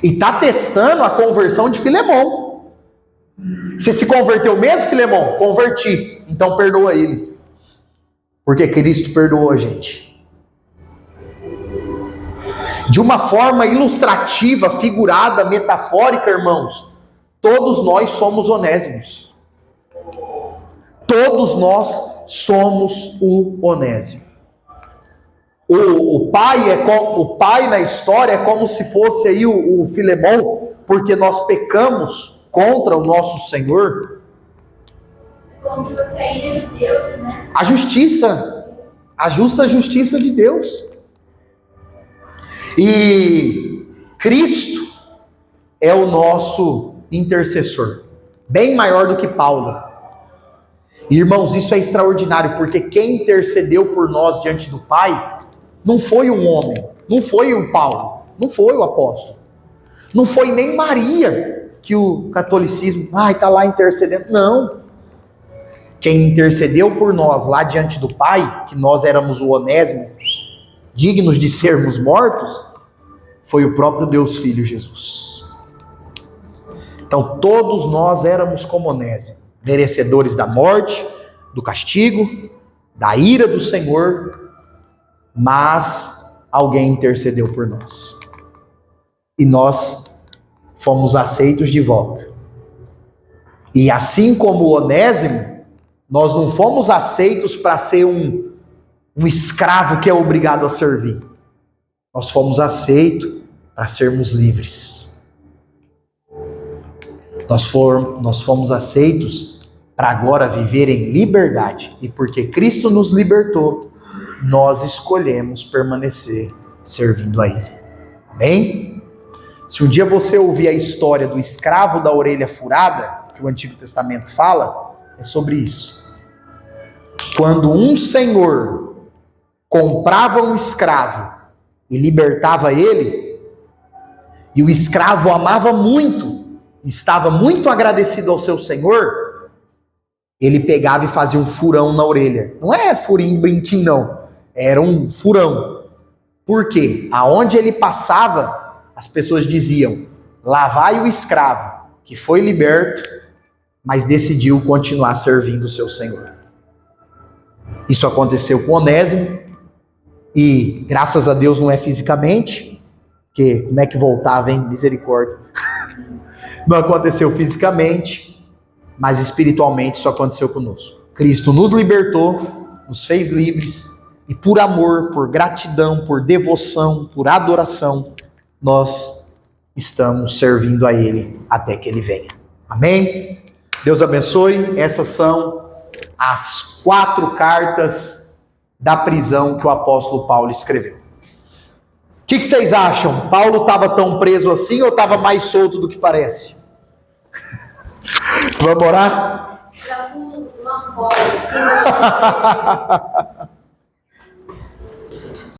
E está testando a conversão de Filemão. Você se converteu mesmo, Filemão? Converti. Então perdoa ele. Porque Cristo perdoou a gente. De uma forma ilustrativa, figurada, metafórica, irmãos, todos nós somos Onésimos. Todos nós somos o Onésimo. O pai na história é como se fosse aí o Filemão, porque nós pecamos contra o nosso Senhor.
Como se fosse a ilha de Deus, né?
A justiça, a justa justiça de Deus. E Cristo é o nosso intercessor, bem maior do que Paulo. Irmãos, isso é extraordinário, porque quem intercedeu por nós diante do Pai não foi um homem, não foi o Paulo, não foi o apóstolo, não foi nem Maria, que o catolicismo, está lá intercedendo, não. Quem intercedeu por nós lá diante do Pai, que nós éramos o Onésimo, dignos de sermos mortos, foi o próprio Deus Filho Jesus. Então todos nós éramos como Onésimo, merecedores da morte, do castigo, da ira do Senhor, mas alguém intercedeu por nós. E nós fomos aceitos de volta. E assim como o Onésimo, nós não fomos aceitos para ser um escravo que é obrigado a servir. Nós fomos aceitos para sermos livres. Nós fomos aceitos para agora viver em liberdade. E porque Cristo nos libertou, nós escolhemos permanecer servindo a Ele. Amém? Se um dia você ouvir a história do escravo da orelha furada, que o Antigo Testamento fala, é sobre isso. Quando um senhor comprava um escravo e libertava ele, e o escravo amava muito, estava muito agradecido ao seu senhor, ele pegava e fazia um furão na orelha. Não é furinho, brinquinho, não. Era um furão. Por quê? Aonde ele passava, as pessoas diziam: lá vai o escravo, que foi liberto, mas decidiu continuar servindo o seu senhor. Isso aconteceu com Onésimo, e graças a Deus não é fisicamente, porque como é que voltava, hein? Misericórdia. Não aconteceu fisicamente, mas espiritualmente isso aconteceu conosco. Cristo nos libertou, nos fez livres, e por amor, por gratidão, por devoção, por adoração, nós estamos servindo a Ele até que Ele venha. Amém? Deus abençoe. Essas são as 4 cartas da prisão que o apóstolo Paulo escreveu. O que vocês acham? Paulo estava tão preso assim ou estava mais solto do que parece? Vamos orar?
Tá com uma foto assim.